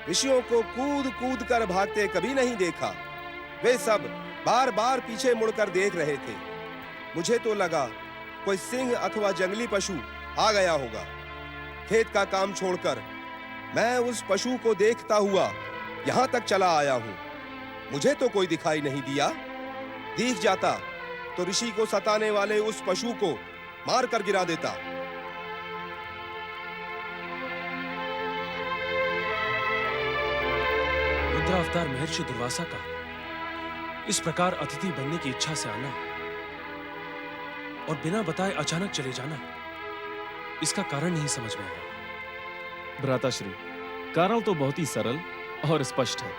ऋषियों को कूद कूद कर भागते कभी नहीं देखा। वे सब बार बार पीछे मुड़कर देख रहे थे। मुझे तो लगा कोई सिंह अथवा जंगली पशु आ गया होगा। खेत का काम छोड़कर मैं उस पशु को देखता हुआ यहां तक चला आया हूं। मुझे तो कोई दिखाई नहीं दिया। दिख जाता तो ऋषि को सताने वाले उस पशु को मार कर गिरा देता। रुद्रावतार महर्षि दुर्वासा का इस प्रकार अतिथि बनने की इच्छा से आना और बिना बताए अचानक चले जाना, इसका कारण नहीं समझ में आया। भ्राताश्री, कारण तो बहुत ही सरल और स्पष्ट है।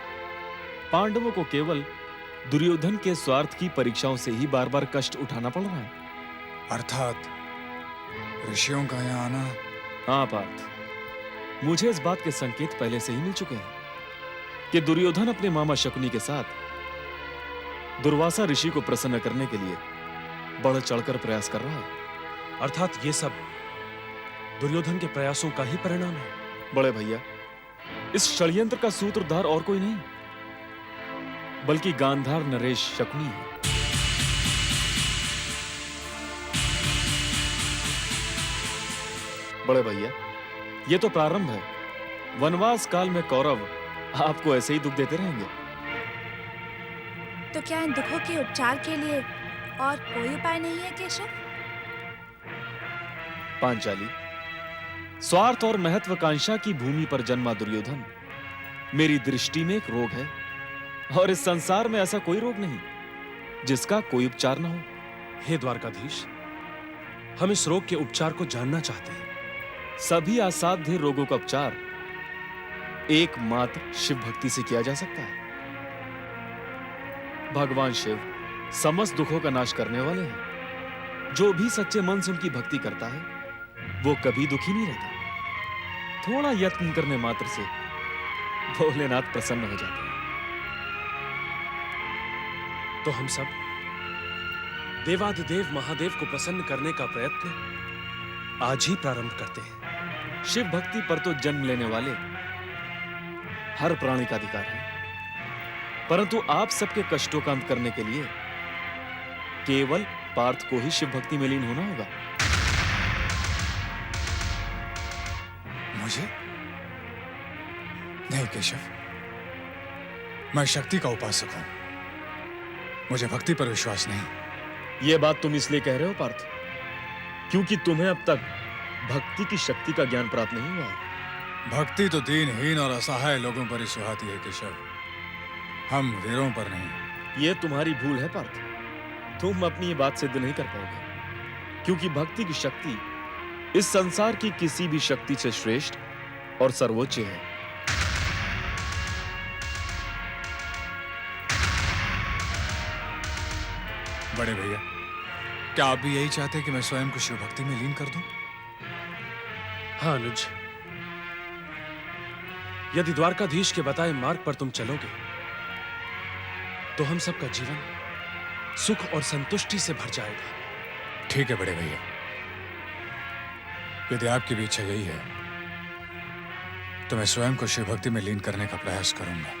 पांडवों को केवल दुर्योधन के स्वार्थ की परीक्षाओं से ही बार बार कष्ट उठाना पड़ रहा है। अर्थात ऋषियों का यहाँ आना। हाँ पार्थ, मुझे इस बात के संकेत पहले से ही मिल चुके हैं कि दुर्योधन अपने मामा शकुनी के साथ दुर्वासा ऋषि को प्रसन्न करने के लिए बढ़ चढ़कर प्रयास कर रहा है। अर्थात ये सब दुर्योधन के प्रयासों का ही परिणाम है। बड़े भैया, इस षड्यंत्र का सूत्रधार और कोई नहीं बल्कि गांधार नरेश शकुनी है। बड़े भैया, ये तो प्रारंभ है। वनवास काल में कौरव आपको ऐसे ही दुख देते रहेंगे। तो क्या इन दुखों के उपचार के लिए और कोई उपाय नहीं है केशव? पांचाली, स्वार्थ और महत्वाकांक्षा की भूमि पर जन्मा दुर्योधन मेरी दृष्टि में एक रोग है, और इस संसार में ऐसा कोई रोग नहीं जिसका कोई उपचार न हो। हे द्वारकाधीश, हम इस रोग के उपचार को जानना चाहते हैं। सभी असाध्य रोगों का उपचार एकमात्र शिव भक्ति से किया जा सकता है। भगवान शिव समस्त दुखों का नाश करने वाले हैं। जो भी सच्चे मन से उनकी भक्ति करता है वो कभी दुखी नहीं रहता। थोड़ा यत्न करने मात्र से भोलेनाथ प्रसन्न हो जाते हैं। तो हम सब देवाधिदेव महादेव को प्रसन्न करने का प्रयत्न आज ही प्रारंभ करते हैं। शिव भक्ति पर तो जन्म लेने वाले हर प्राणी का अधिकार है, परंतु आप सबके कष्टों का अंत करने के लिए केवल पार्थ को ही शिव भक्ति में लीन होना होगा। मुझे नहीं केशव, मैं शक्ति का उपासक हूं, मुझे भक्ति पर विश्वास नहीं। यह बात तुम इसलिए कह रहे हो पार्थ क्योंकि तुम्हें अब तक भक्ति की शक्ति का ज्ञान प्राप्त नहीं हुआ है। भक्ति तो दीनहीन और असहाय लोगों पर ही सुहाती है केशव, हम वीरों पर नहीं। यह तुम्हारी भूल है पार्थ। तुम अपनी ये बात सिद्ध नहीं कर पाओगे, क्योंकि भक्ति की शक्ति इस संसार की किसी भी शक्ति से श्रेष्ठ और सर्वोच्च है। बड़े भैया, क्या आप भी यही चाहते हैं कि मैं स्वयं को शिव भक्ति में लीन कर दूं? हाँ अनुज, यदि द्वारकाधीश के बताए मार्ग पर तुम चलोगे तो हम सबका जीवन सुख और संतुष्टि से भर जाएगा। ठीक है बड़े भैया, यदि आपकी भी इच्छा यही है तो मैं स्वयं को शिव भक्ति में लीन करने का प्रयास करूंगा।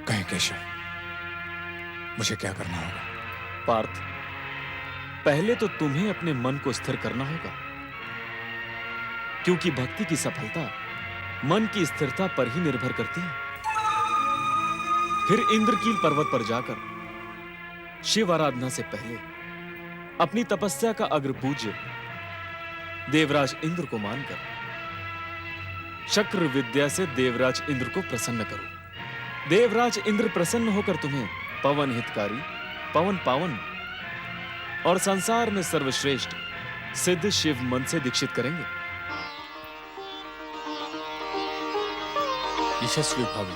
कहीं केशव, मुझे क्या करना होगा? पार्थ, पहले तो तुम्हें अपने मन को स्थिर करना होगा, क्योंकि भक्ति की सफलता मन की स्थिरता पर ही निर्भर करती है। फिर इंद्रकील पर्वत पर जाकर शिव आराधना से पहले अपनी तपस्या का अग्रपूज्य देवराज इंद्र को मानकर शक्र विद्या से देवराज इंद्र को प्रसन्न करो। देवराज इंद्र प्रसन्न होकर तुम्हें पवन हितकारी, पवन पावन और संसार में सर्वश्रेष्ठ सिद्ध शिव मन से दीक्षित करेंगे। यशस्वी भव।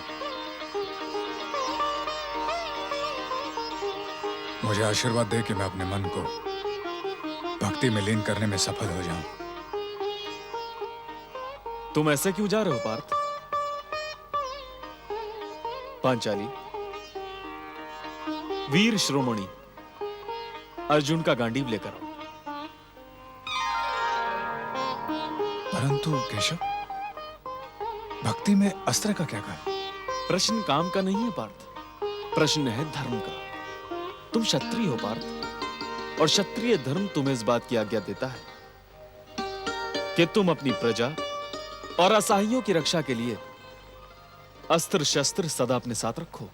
मुझे आशीर्वाद दे कि मैं अपने मन को भक्ति में लीन करने में सफल हो जाऊं। तुम ऐसे क्यों जा रहे हो पार्थ? पांचाली, वीर शिरोमणि अर्जुन का गांडीव लेकर आओ। परंतु केशव, भक्ति में अस्त्र का क्या काम? प्रश्न काम का नहीं है पार्थ, प्रश्न है धर्म का। तुम क्षत्रिय हो पार्थ, और क्षत्रिय धर्म तुम्हें इस बात की आज्ञा देता है कि तुम अपनी प्रजा और असहायों की रक्षा के लिए अस्त्र शस्त्र सदा अपने साथ रखो।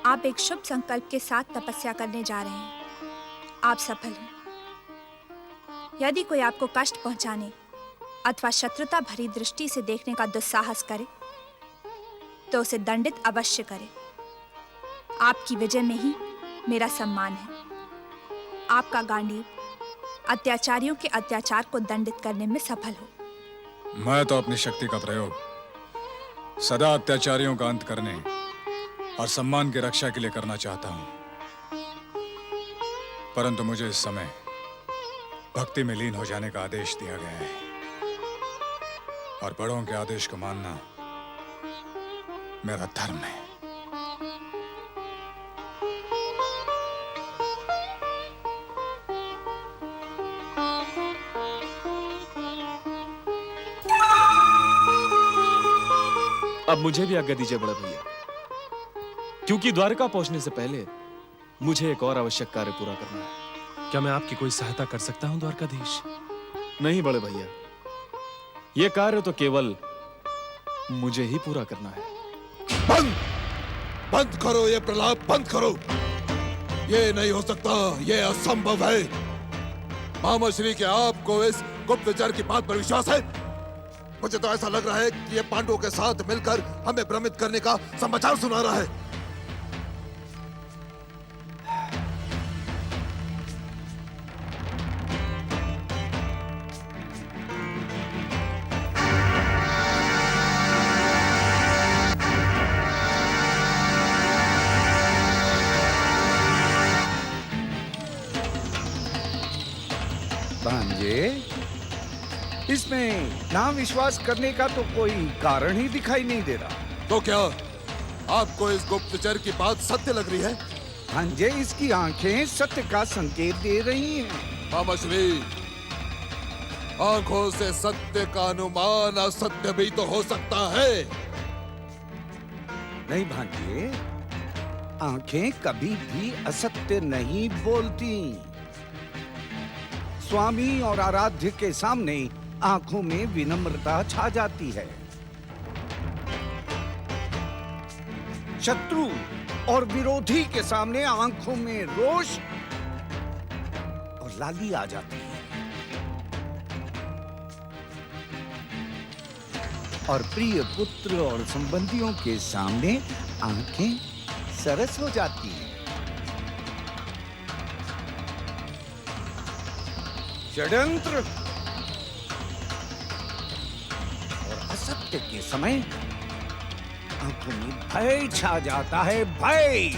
आप एक शुभ संकल्प के साथ तपस्या करने जा रहे हैं। आप सफल हैं। यदि कोई आपको कष्ट पहुंचाने अथवा शत्रुता भरी दृष्टि से देखने का दुस्साहस करे तो उसे दंडित अवश्य करे। आपकी विजय में ही मेरा सम्मान है। आपका गांडीव अत्याचारियों के अत्याचार को दंडित करने में सफल हो। मैं तो अपनी शक्ति का प्रयोग सदा अत्याचारियों का अंत करने और सम्मान की रक्षा के लिए करना चाहता हूं, परंतु मुझे इस समय भक्ति में लीन हो जाने का आदेश दिया गया है और बड़ों के आदेश को मानना मेरा धर्म है। अब मुझे भी आज्ञा दीजिए बड़े भैया, क्योंकि द्वारका पहुंचने से पहले मुझे एक और आवश्यक कार्य पूरा करना है। क्या मैं आपकी कोई सहायता कर सकता हूं द्वारकाधीश? नहीं बड़े भैया, यह कार्य तो केवल मुझे ही पूरा करना है। बंद बंद करो ये प्रलाप, बंद करो। ये नहीं हो सकता, ये असंभव है। मामा श्री के आपको इस गुप्तचर की बात पर विश्वास है? मुझे तो ऐसा लग रहा है कि ये पांडवों के साथ मिलकर हमें भ्रमित करने का समाचार सुना रहा है। भांजे, इसमें ना विश्वास करने का तो कोई कारण ही दिखाई नहीं दे रहा। तो क्या आपको इस गुप्तचर की बात सत्य लग रही है? भांजे, इसकी आंखें सत्य का संकेत दे रही हैं। मामा श्री, आंखों से सत्य का अनुमान असत्य भी तो हो सकता है। नहीं भांजे, आंखें कभी भी असत्य नहीं बोलती। स्वामी और आराध्य के सामने आंखों में विनम्रता छा जाती है। शत्रु और विरोधी के सामने आंखों में रोष और लाली आ जाती है। और प्रिय पुत्र और संबंधियों के सामने आंखें सरस हो जाती हैं। षड्यंत्र और असत्य के समय आंखों में भय छा जाता है, भय।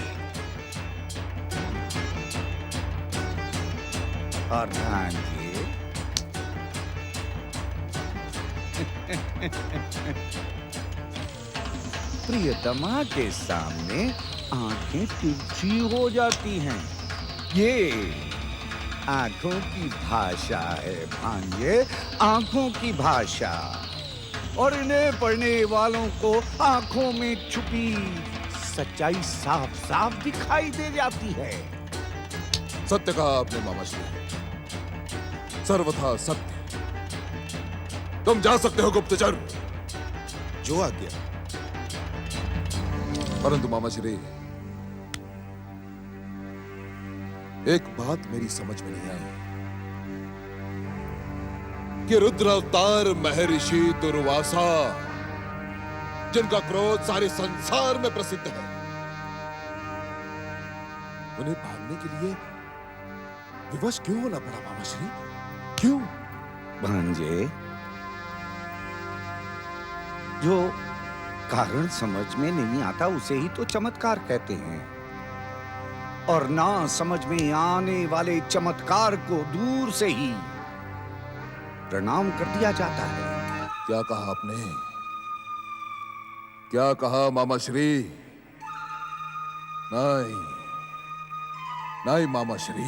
और भांजे, प्रियतमा के सामने आंखें तिरछी हो जाती हैं। ये आंखों की भाषा है भांजे, आंखों की भाषा। और इन्हें पढ़ने वालों को आंखों में छुपी सच्चाई साफ साफ दिखाई दे जाती है। सत्य कहा आपने मामा श्री, सर्वथा सत्य। तुम जा सकते हो गुप्तचर। जो आज्ञा। परंतु मामा श्री, एक बात मेरी समझ में नहीं आई कि रुद्र अवतार महर्षि दुर्वासा, जिनका क्रोध सारे संसार में प्रसिद्ध है, उन्हें भागने के लिए विवश क्यों होना पड़ा मामा श्री? क्यों? भांजे, जो कारण समझ में नहीं आता उसे ही तो चमत्कार कहते हैं, और ना समझ में आने वाले चमत्कार को दूर से ही प्रणाम कर दिया जाता है। क्या कहा आपने? क्या कहा मामा श्री? नहीं नहीं मामा श्री,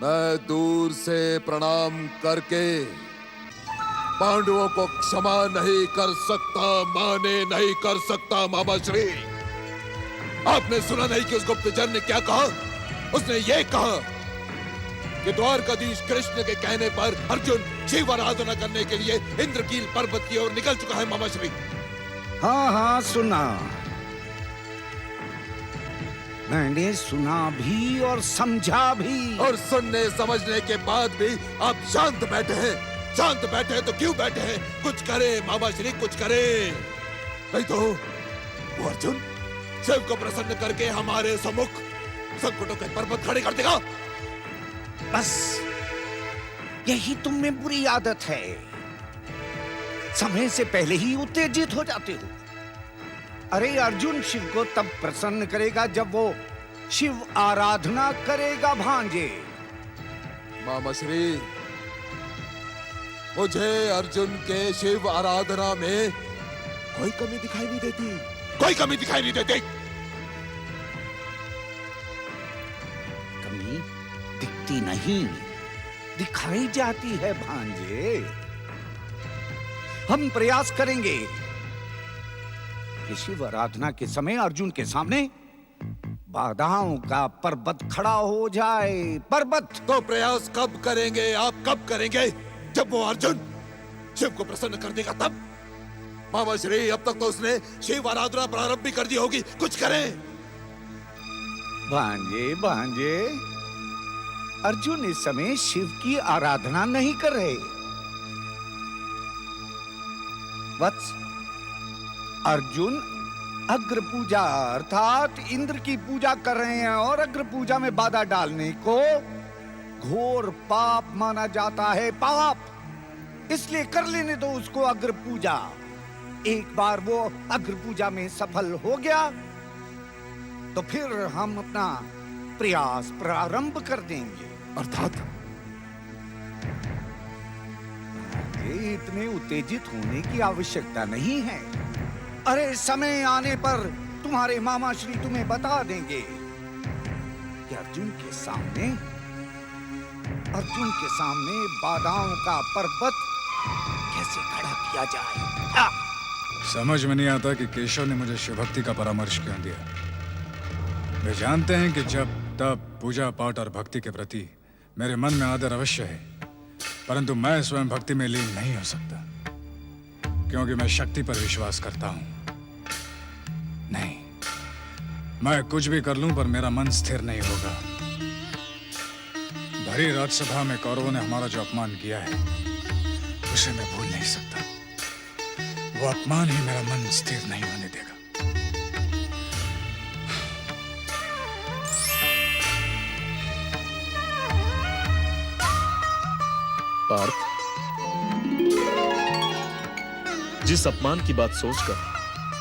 मैं दूर से प्रणाम करके पांडवों को क्षमा नहीं कर सकता, माने नहीं कर सकता मामा श्री। आपने सुना नहीं कि उस गुप्तचर ने क्या कहा? उसने ये कहा कि द्वारकाधीश कृष्ण के कहने पर अर्जुन शिव आराधना करने के लिए इंद्रकील पर्वत की ओर निकल चुका है मामा श्री। हाँ हाँ सुना, मैंने सुना भी और समझा भी। और सुनने समझने के बाद भी आप शांत बैठे हैं। शांत बैठे हैं तो क्यों बैठे हैं? कुछ करें मामा श्री, कुछ करें, नहीं तो वो अर्जुन शिव को प्रसन्न करके हमारे सम्मुख संकटों के पर्वत खड़े कर देगा। बस यही तुम में बुरी आदत है, समय से पहले ही उत्तेजित हो जाते हो। अरे अर्जुन शिव को तब प्रसन्न करेगा जब वो शिव आराधना करेगा भांजे। मामा श्री, मुझे अर्जुन के शिव आराधना में कोई कमी दिखाई नहीं देती, कोई कमी दिखाई नहीं देती। कमी दिखती नहीं, दिखाई जाती है भांजे। हम प्रयास करेंगे कि शिव आराधना के समय अर्जुन के सामने बाधाओं का पर्वत खड़ा हो जाए। पर्वत तो प्रयास कब करेंगे आप? कब करेंगे? जब वो अर्जुन शिव को प्रसन्न कर देगा तब। मामा श्री, अब तक तो उसने शिव आराधना प्रारंभ भी कर दी होगी, कुछ करें। भांजे भांजे, अर्जुन इस समय शिव की आराधना नहीं कर रहे। वत्स, अर्जुन अग्र पूजा अर्थात इंद्र की पूजा कर रहे हैं, और अग्र पूजा में बाधा डालने को घोर पाप माना जाता है। पाप, इसलिए कर लेने दो उसको अग्र पूजा। एक बार वो अग्र पूजा में सफल हो गया तो फिर हम अपना प्रयास प्रारंभ कर देंगे। अर्थात इतने उत्तेजित होने की आवश्यकता नहीं है। अरे समय आने पर तुम्हारे मामा श्री तुम्हें बता देंगे कि अर्जुन के सामने बाधाओं का पर्वत कैसे खड़ा किया जाए। समझ में नहीं आता कि केशव ने मुझे शिव भक्ति का परामर्श क्यों दिया। वे जानते हैं कि जब तब पूजा पाठ और भक्ति के प्रति मेरे मन में आदर अवश्य है, परंतु मैं स्वयं भक्ति में लीन नहीं हो सकता, क्योंकि मैं शक्ति पर विश्वास करता हूं। नहीं, मैं कुछ भी कर लूं पर मेरा मन स्थिर नहीं होगा। भरी राज्यसभा में कौरवों ने हमारा जो अपमान किया है उसे मैं भूल नहीं सकता। वो अपमान ही मेरा मन स्थिर नहीं होने देगा। पार्थ, जिस अपमान की बात सोचकर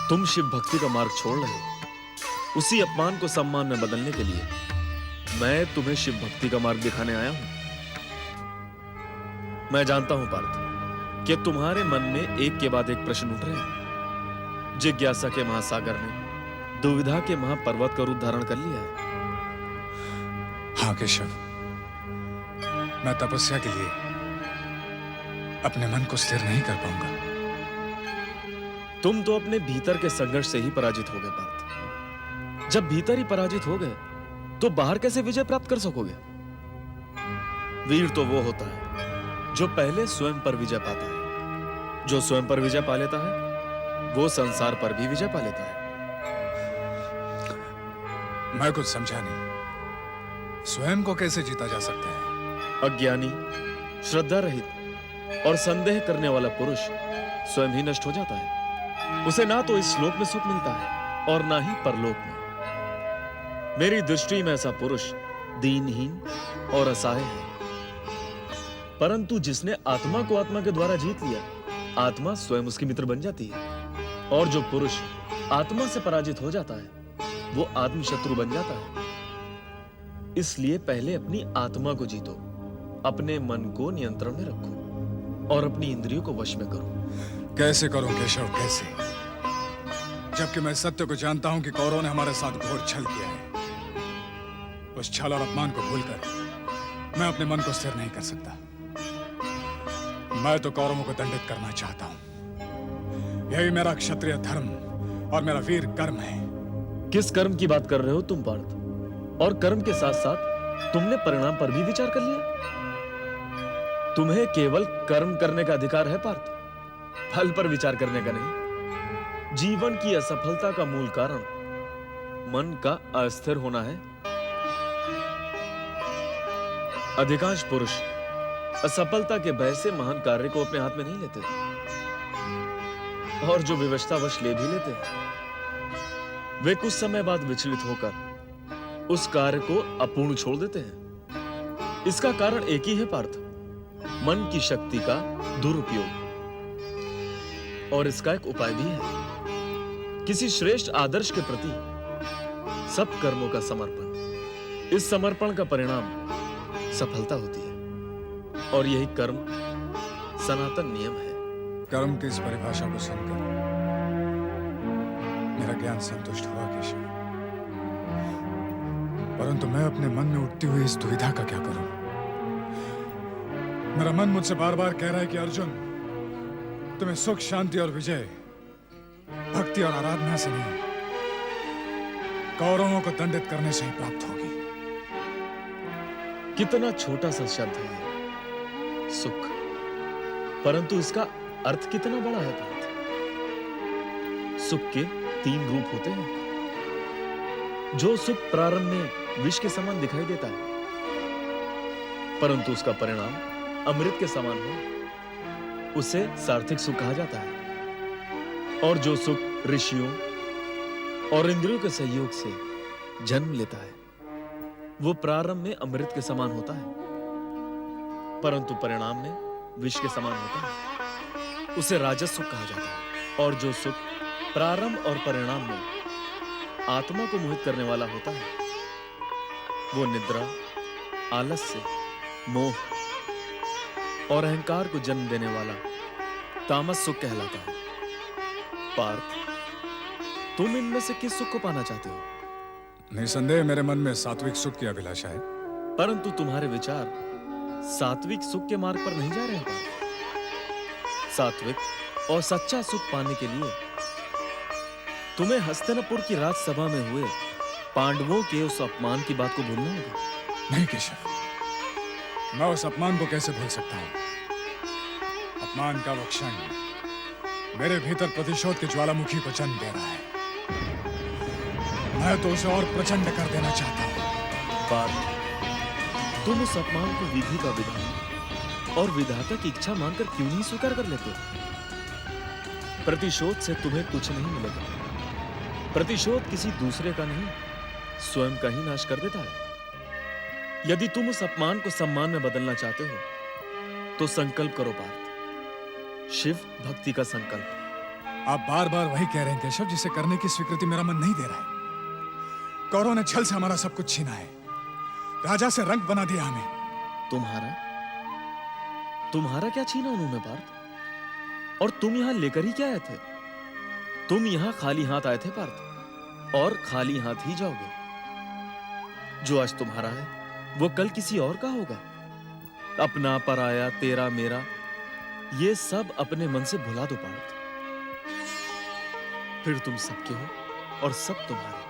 तुम शिव भक्ति का मार्ग छोड़ रहे हो, उसी अपमान को सम्मान में बदलने के लिए मैं तुम्हें शिव भक्ति का मार्ग दिखाने आया हूं। मैं जानता हूं पार्थ कि तुम्हारे मन में एक के बाद एक प्रश्न उठ रहे हैं, जिज्ञासा के महासागर ने दुविधा के महापर्वत का रूप धारण कर लिया है। हाँ केशव, मैं तपस्या के लिए अपने मन को स्थिर नहीं कर पाऊंगा। तुम तो अपने भीतर के संघर्ष से ही पराजित हो गए पार्थ। जब भीतर ही पराजित हो गए तो बाहर कैसे विजय प्राप्त कर सकोगे? वीर तो वो होता है जो पहले स्वयं पर विजय पाता है। जो स्वयं पर विजय पा लेता है वो संसार पर भी विजय पा लेता है। मैं कुछ समझा नहीं, स्वयं को कैसे जीता जा सकता है? अज्ञानी, श्रद्धा रहित और संदेह करने वाला पुरुष स्वयं ही नष्ट हो जाता है। उसे ना तो इस श्लोक में सुख मिलता है और ना ही परलोक में। मेरी दृष्टि में ऐसा पुरुष दीनहीन और असहाय है। परंतु जिसने आत्मा को आत्मा के द्वारा जीत लिया, आत्मा स्वयं उसकी मित्र बन जाती है। और जो पुरुष आत्मा से पराजित हो जाता है वो आत्मशत्रु बन जाता है। इसलिए पहले अपनी आत्मा को जीतो, अपने मन को नियंत्रण में रखो और अपनी इंद्रियों को वश में करो। कैसे करूं केशव, कैसे? जबकि मैं सत्य को जानता हूं कि कौरवों ने हमारे साथ घोर छल किया है। उस छल और अपमान को भूलकर मैं अपने मन को स्थिर नहीं कर सकता। मैं तो कौरवों को दंडित करना चाहता हूं। यही मेरा क्षत्रिय धर्म और मेरा वीर कर्म है। किस कर्म की बात कर रहे हो तुम पार्थ? और कर्म के साथ साथ तुमने परिणाम पर भी विचार कर लिया? तुम्हें केवल कर्म करने का अधिकार है पार्थ, फल पर विचार करने का नहीं। जीवन की असफलता का मूल कारण मन का अस्थिर होना है। अधिकांश पुरुष असफलता के भय से महान कार्य को अपने हाथ में नहीं लेते, और जो विवशतावश ले भी लेते हैं वे कुछ समय बाद विचलित होकर उस कार्य को अपूर्ण छोड़ देते हैं। इसका कारण एक ही है पार्थ, मन की शक्ति का दुरुपयोग। और इसका एक उपाय भी है, किसी श्रेष्ठ आदर्श के प्रति सब कर्मों का समर्पण। इस समर्पण का परिणाम सफलता होती है, और यही कर्म सनातन नियम है। कर्म की इस परिभाषा को सुनकर मेरा ज्ञान संतुष्ट हुआ केशव, परंतु मैं अपने मन में उठती हुई इस दुविधा का क्या करूं? मेरा मन मुझसे बार बार कह रहा है कि अर्जुन, तुम्हें सुख, शांति और विजय भक्ति और आराधना से नहीं, कौरवों को दंडित करने से ही प्राप्त होगी। कितना छोटा सा शब्द है ये, सुख, परंतु इसका अर्थ कितना बड़ा है पार्थ। सुख के 3 रूप होते हैं। जो सुख प्रारंभ में विष के समान दिखाई देता है, परंतु उसका परिणाम अमृत के समान हो, उसे सार्थक सुख कहा जाता है। और जो सुख ऋषियों और इंद्रियों के सहयोग से जन्म लेता है, वो प्रारंभ में अमृत के समान होता है, परंतु परिणाम में विष के समान होता है। उसे राजस सुख कहा जाता है। और जो सुख प्रारंभ और परिणाम में आत्मा को मोहित करने वाला होता है, वो निद्रा, आलस्य, मोह और अहंकार को जन्म देने वाला तामस सुख कहलाता है। पार्थ, तुम इनमें से किस सुख को पाना चाहते हो? निसंदेह मेरे मन में सात्विक सुख की अभिलाषा है, परंतु तुम्हारे विचार सात्विक सुख के मार्ग पर नहीं जा रहे हैं पार्थ। सात्विक और सच्चा सुख पाने के लिए तुम्हें हस्तिनापुर की राजसभा में हुए पांडवों के उस अपमान की बात को भूलना होगा। नहीं केशव, मैं उस अपमान को कैसे भूल सकता हूं? अपमान का वो क्षण मेरे भीतर प्रतिशोध के ज्वालामुखी को जन्म दे रहा है। मैं तो उसे और प्रचंड कर देना चाहता हूं। पार्थ, तुम उस अपमान को विधि का विधान और विधाता की इच्छा मानकर क्यों नहीं स्वीकार कर लेते? प्रतिशोध से तुम्हें कुछ नहीं मिलेगा। प्रतिशोध किसी दूसरे का नहीं, स्वयं का ही नाश कर देता है। यदि तुम उस अपमान को सम्मान में बदलना चाहते हो तो संकल्प करो पार्थ, शिव भक्ति का संकल्प। आप बार बार वही कह रहे हैं केशव, जिसे करने की स्वीकृति मेरा मन नहीं दे रहा है। कौरवों ने छल से हमारा सब कुछ छीना है, राजा से रंग बना दिया हमें। तुम्हारा क्या छीना उन्होंने पार्थ? और तुम यहां लेकर ही क्या आए थे? तुम यहां खाली हाथ आए थे पार्थ, और खाली हाथ ही जाओगे। जो आज तुम्हारा है वो कल किसी और का होगा। अपना पराया, तेरा मेरा, ये सब अपने मन से भुला दो पार्थ। फिर तुम सबके हो और सब तुम्हारे।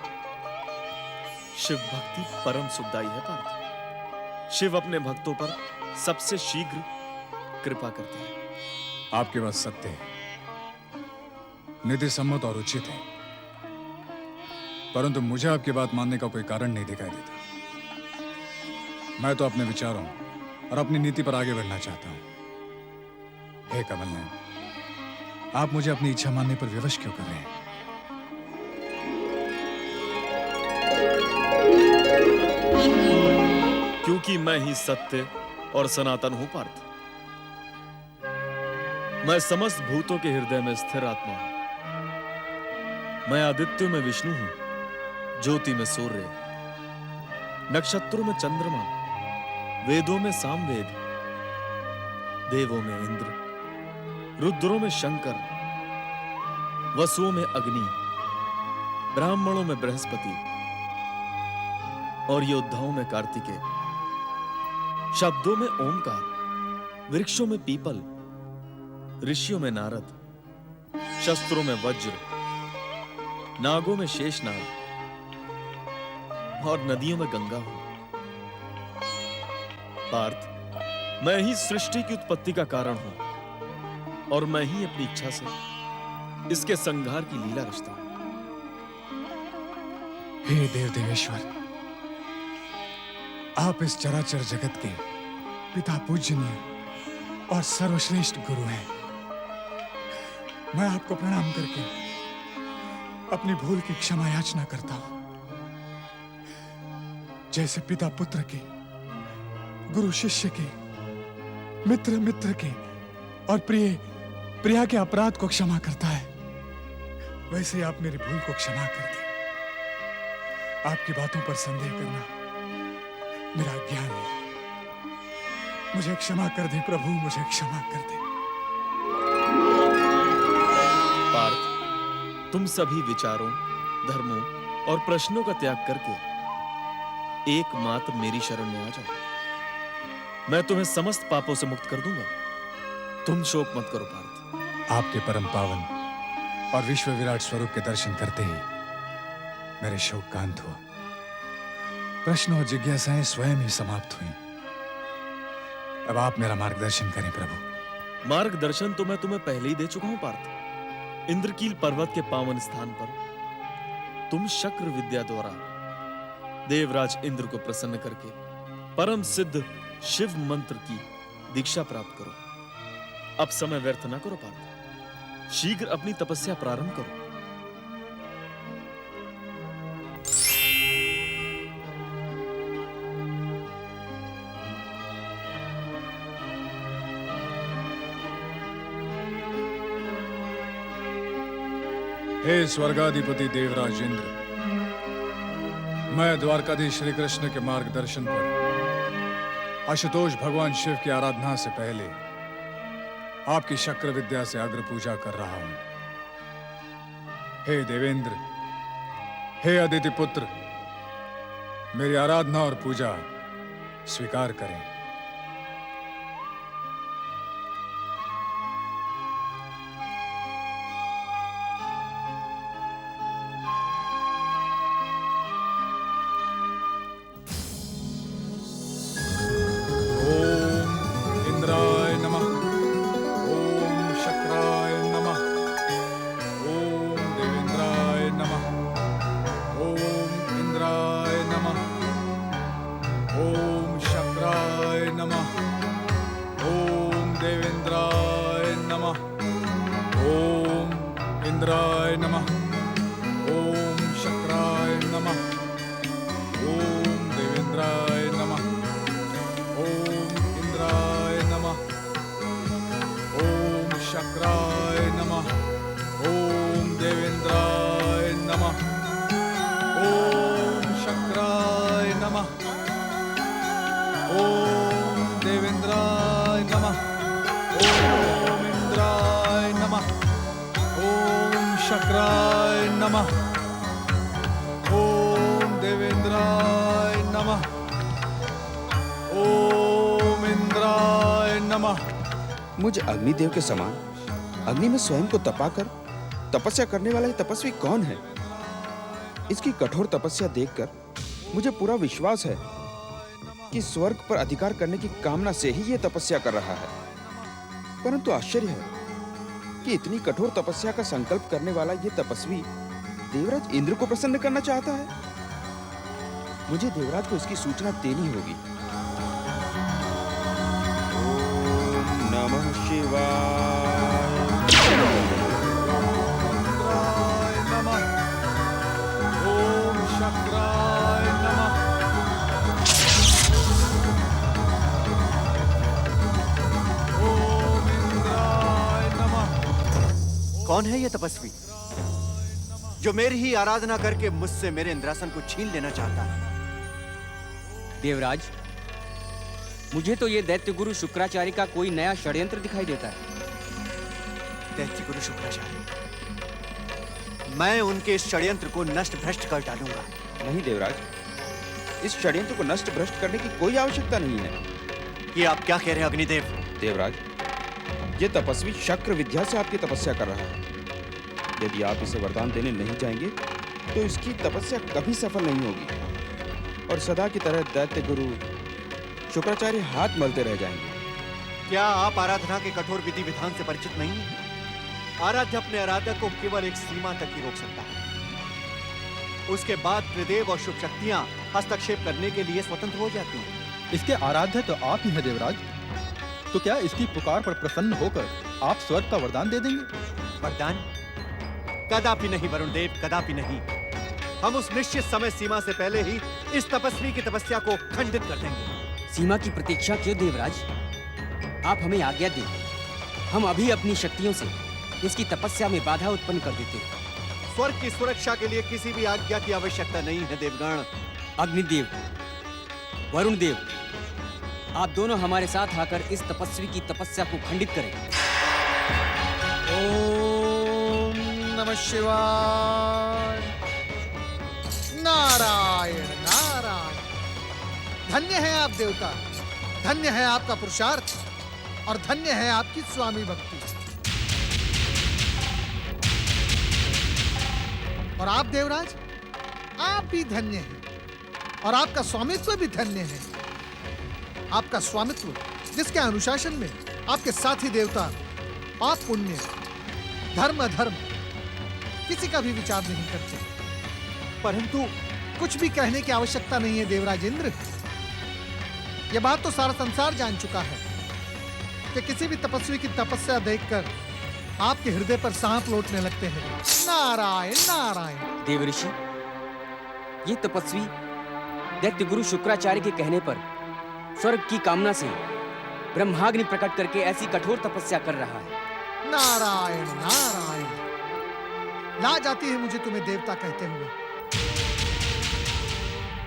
शिव भक्ति परम सुखदायी है पार्थ। शिव अपने भक्तों पर सबसे शीघ्र कृपा करते हैं। आपकी बात सत्य है, नीति सम्मत और उचित है, परंतु मुझे आपकी बात मानने का कोई कारण नहीं दिखाई देता। मैं तो अपने विचारों और अपनी नीति पर आगे बढ़ना चाहता हूं। हे कमल नयन, आप मुझे अपनी इच्छा मानने पर विवश क्यों कर रहे हैं? क्योंकि मैं ही सत्य और सनातन हूं पार्थ। मैं समस्त भूतों के हृदय में स्थिर आत्मा हूं। मैं आदित्यों में विष्णु हूं, ज्योति में सूर्य, नक्षत्रों में चंद्रमा, वेदों में सामवेद, देवों में इंद्र, रुद्रों में शंकर, वसुओं में अग्नि, ब्राह्मणों में बृहस्पति और योद्धाओं में कार्तिकेय, शब्दों में ओमकार, वृक्षों में पीपल, ऋषियों में नारद, शस्त्रों में वज्र, नागों में शेषनाग और नदियों में गंगा हूं। पार्थ, मैं ही सृष्टि की उत्पत्ति का कारण हूं और मैं ही अपनी इच्छा से इसके संहार की लीला रचता हूं। हे देव देवेश्वर, आप इस चराचर जगत के पिता पूजनीय और सर्वश्रेष्ठ गुरु हैं। मैं आपको प्रणाम करके अपनी भूल की क्षमा याचना करता हूं। जैसे पिता पुत्र के, गुरु शिष्य के, मित्र मित्र के और प्रिय प्रिया के अपराध को क्षमा करता है, वैसे ही आप मेरी भूल को क्षमा कर दें। आपकी बातों पर संदेह करना मेरा ज्ञान है। मुझे क्षमा कर दें प्रभु, मुझे क्षमा कर दें। पार्थ, तुम सभी विचारों, धर्मों और प्रश्नों का त्याग करके एकमात्र मेरी शरण में आ जाओ। मैं तुम्हें समस्त पापों से मुक्त कर दूंगा। तुम शोक मत करो पार्थ। आपके परम पावन और विश्व विराट स्वरूप के दर्शन करते ही मेरे शोक का अंत हुआ। प्रश्न और जिज्ञासाएं स्वयं ही समाप्त हुई। अब आप मेरा मार्गदर्शन करें प्रभु। मार्गदर्शन तो मैं तुम्हें पहले ही दे चुका हूं पार्थ। इंद्रकील पर्वत के पावन स्थान पर तुम शक्र विद्या द्वारा देवराज इंद्र को प्रसन्न करके परम सिद्ध शिव मंत्र की दीक्षा प्राप्त करो। अब समय व्यर्थ ना करो पार्थ, शीघ्र अपनी तपस्या प्रारंभ करो। हे स्वर्गाधिपति देवराज इंद्र, मैं द्वारकाधीश श्री कृष्ण के मार्गदर्शन पर आशुतोष भगवान शिव की आराधना से पहले आपकी शक्र विद्या से अग्र पूजा कर रहा हूं। हे देवेंद्र, हे अदिति पुत्र, मेरी आराधना और पूजा स्वीकार करें। ओम शक्राय इंद्राय नमः। ओम देवेंद्राय नमः। ओम इंद्राय नमः। मुझ अग्निदेव के समान अग्नि में स्वयं को तपाकर तपस्या करने वाला ये तपस्वी कौन है? इसकी कठोर तपस्या देखकर मुझे पूरा विश्वास है कि स्वर्ग पर अधिकार करने की कामना से ही ये तपस्या कर रहा है। परंतु आश्चर्य है कि इतनी कठोर तपस्या का संकल्प करने वाला ये तपस्वी देवराज इंद्र को प्रसन्न करना चाहता है। मुझे देवराज को इसकी सूचना देनी होगी। ओम नमः शिवाय। नमः। ओम शक्राय नमः। ओम इंद्राय नमः। कौन है ये तपस्वी जो मेरी ही आराधना करके मुझसे मेरे इंद्रासन को छीन लेना चाहता है? देवराज, मुझे तो ये दैत्य गुरु शुक्राचार्य का कोई नया षड्यंत्र दिखाई देता है। दैत्य गुरु शुक्राचार्य, मैं उनके इस षड्यंत्र को नष्ट भ्रष्ट कर डालूंगा। नहीं देवराज, इस षड्यंत्र को नष्ट भ्रष्ट करने की कोई आवश्यकता नहीं है। ये आप क्या कह रहे हैं अग्निदेव? देवराज, ये तपस्वी शक्र विद्या से आपकी तपस्या कर रहा है। यदि आप इसे वरदान देने नहीं जाएंगे तो इसकी तपस्या कभी सफल नहीं होगी और सदा की तरह दैत्य गुरु शुक्राचार्य हाथ मलते रह जाएंगे। क्या आप आराधना के कठोर विधि विधान से परिचित नहीं हैं? आराध्य अपने आराधक को केवल एक सीमा तक ही रोक सकता है। उसके बाद त्रिदेव और शुभ शक्तियां हस्तक्षेप करने के लिए स्वतंत्र हो जाती हैं। इसके आराध्य तो आप ही हैं देवराज, तो क्या इसकी पुकार पर प्रसन्न होकर आप स्वर्ग का वरदान दे देंगे? वरदान? कदापि नहीं वरुण देव, कदापि नहीं। हम उस निश्चित समय सीमा से पहले ही इस तपस्वी की तपस्या को खंडित कर देंगे। सीमा की प्रतीक्षा क्यों देवराज? आप हमें आज्ञा दें, हम अभी अपनी शक्तियों से इसकी तपस्या में बाधा उत्पन्न कर देते हैं। स्वर्ग की सुरक्षा के लिए किसी भी आज्ञा की आवश्यकता नहीं है देवगण। अग्निदेव, वरुण देव, आप दोनों हमारे साथ आकर इस तपस्वी की तपस्या को खंडित करें। ओम नमः शिवाय। नारायण नारायण। धन्य है आप देवता, धन्य है आपका पुरुषार्थ और धन्य है आपकी स्वामी भक्ति। और आप देवराज, आप भी धन्य हैं और आपका स्वामित्व भी धन्य है। आपका स्वामित्व जिसके अनुशासन में आपके साथी देवता पाप पुण्य धर्म अधर्म किसी का भी विचार नहीं करते। परंतु कुछ भी कहने की आवश्यकता नहीं है देवराज इंद्र। यह बात तो सारा संसार जान चुका है कि किसी भी तपस्वी की तपस्या देखकर आपके हृदय पर सांप लौटने लगते हैं। नारायण नारायण। देवऋषि, ये तपस्वी दैत्य गुरु शुक्राचार्य के कहने पर स्वर्ग की कामना से ब्रह्माग्नि प्रकट करके ऐसी कठोर तपस्या कर रहा है। नारायण नारायण। लाज आती है मुझे तुम्हें देवता कहते हुए।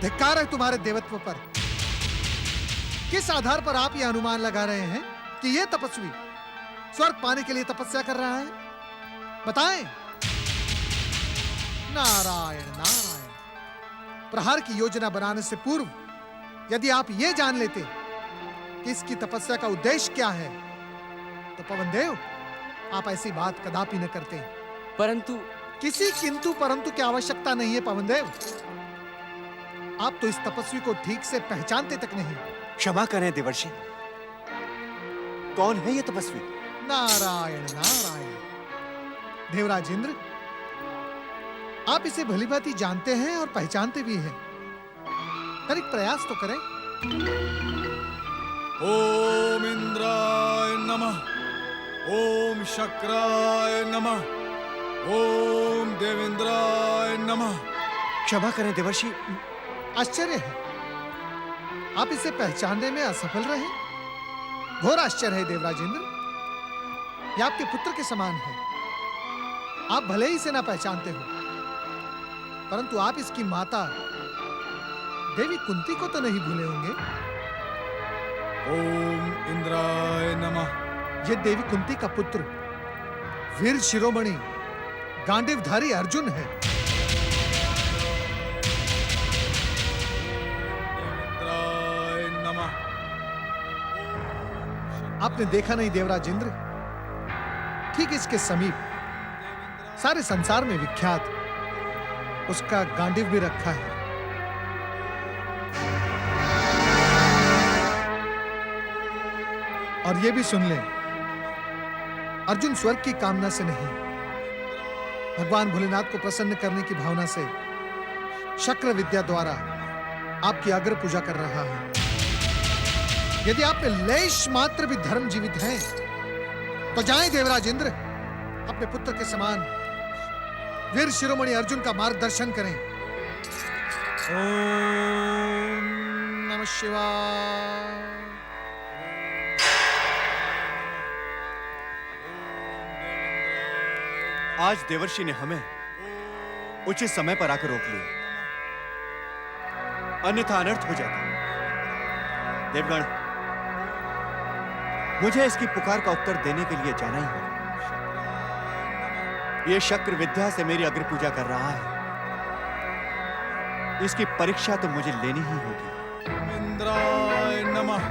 धिक्कार है तुम्हारे देवत्व पर। किस आधार पर आप यह अनुमान लगा रहे हैं कि यह तपस्वी स्वर्ग पाने के लिए तपस्या कर रहा है? बताएं। नारायण नारायण। प्रहार की योजना बनाने से पूर्व यदि आप यह जान लेते कि इसकी तपस्या का उद्देश्य क्या है तो पवनदेव आप ऐसी बात कदापि न करते। परंतु किसी किंतु परंतु की आवश्यकता नहीं है पवनदेव। आप तो इस तपस्वी को ठीक से पहचानते तक नहीं। क्षमा करें देवर्षि, कौन है ये तपस्वी? नारायण नारायण। देवराज इंद्र, आप इसे भलीभांति जानते हैं और पहचानते भी हैं। तनिक प्रयास तो करें। ओम इंद्राय नमः। ओम शक्राय नमः। ओम देवेंद्राय नमः। क्षमा करें देवर्षि, आश्चर्य है आप इसे पहचानने में असफल रहे। घोर आश्चर्य है देवराज इंद्र। यह आपके पुत्र के समान है। आप भले ही इसे ना पहचानते हो, परंतु आप इसकी माता देवी कुंती को तो नहीं भूले होंगे। ओम इंद्राय नमः। यह देवी कुंती का पुत्र वीर शिरोमणि गांडीवधारी अर्जुन है। आपने देखा नहीं देवराज इंद्र, ठीक इसके समीप सारे संसार में विख्यात उसका गांडीव भी रखा है। और ये भी सुन लें, अर्जुन स्वर्ग की कामना से नहीं, भगवान भोलेनाथ को प्रसन्न करने की भावना से शक्र विद्या द्वारा आपकी अग्र पूजा कर रहा है। यदि आप में लेश मात्र भी धर्म जीवित है तो जाएं देवराज इंद्र, अपने पुत्र के समान वीर शिरोमणि अर्जुन का मार्गदर्शन करें। ओम नमः शिवाय। आज देवर्षि ने हमें उचित समय पर आकर रोक लिया, अन्यथा अनर्थ हो जाता। देवगण, मुझे इसकी पुकार का उत्तर देने के लिए जाना ही होगा। यह शक्र विद्या से मेरी अग्र पूजा कर रहा है, इसकी परीक्षा तो मुझे लेनी ही होगी। इंद्राय नमः।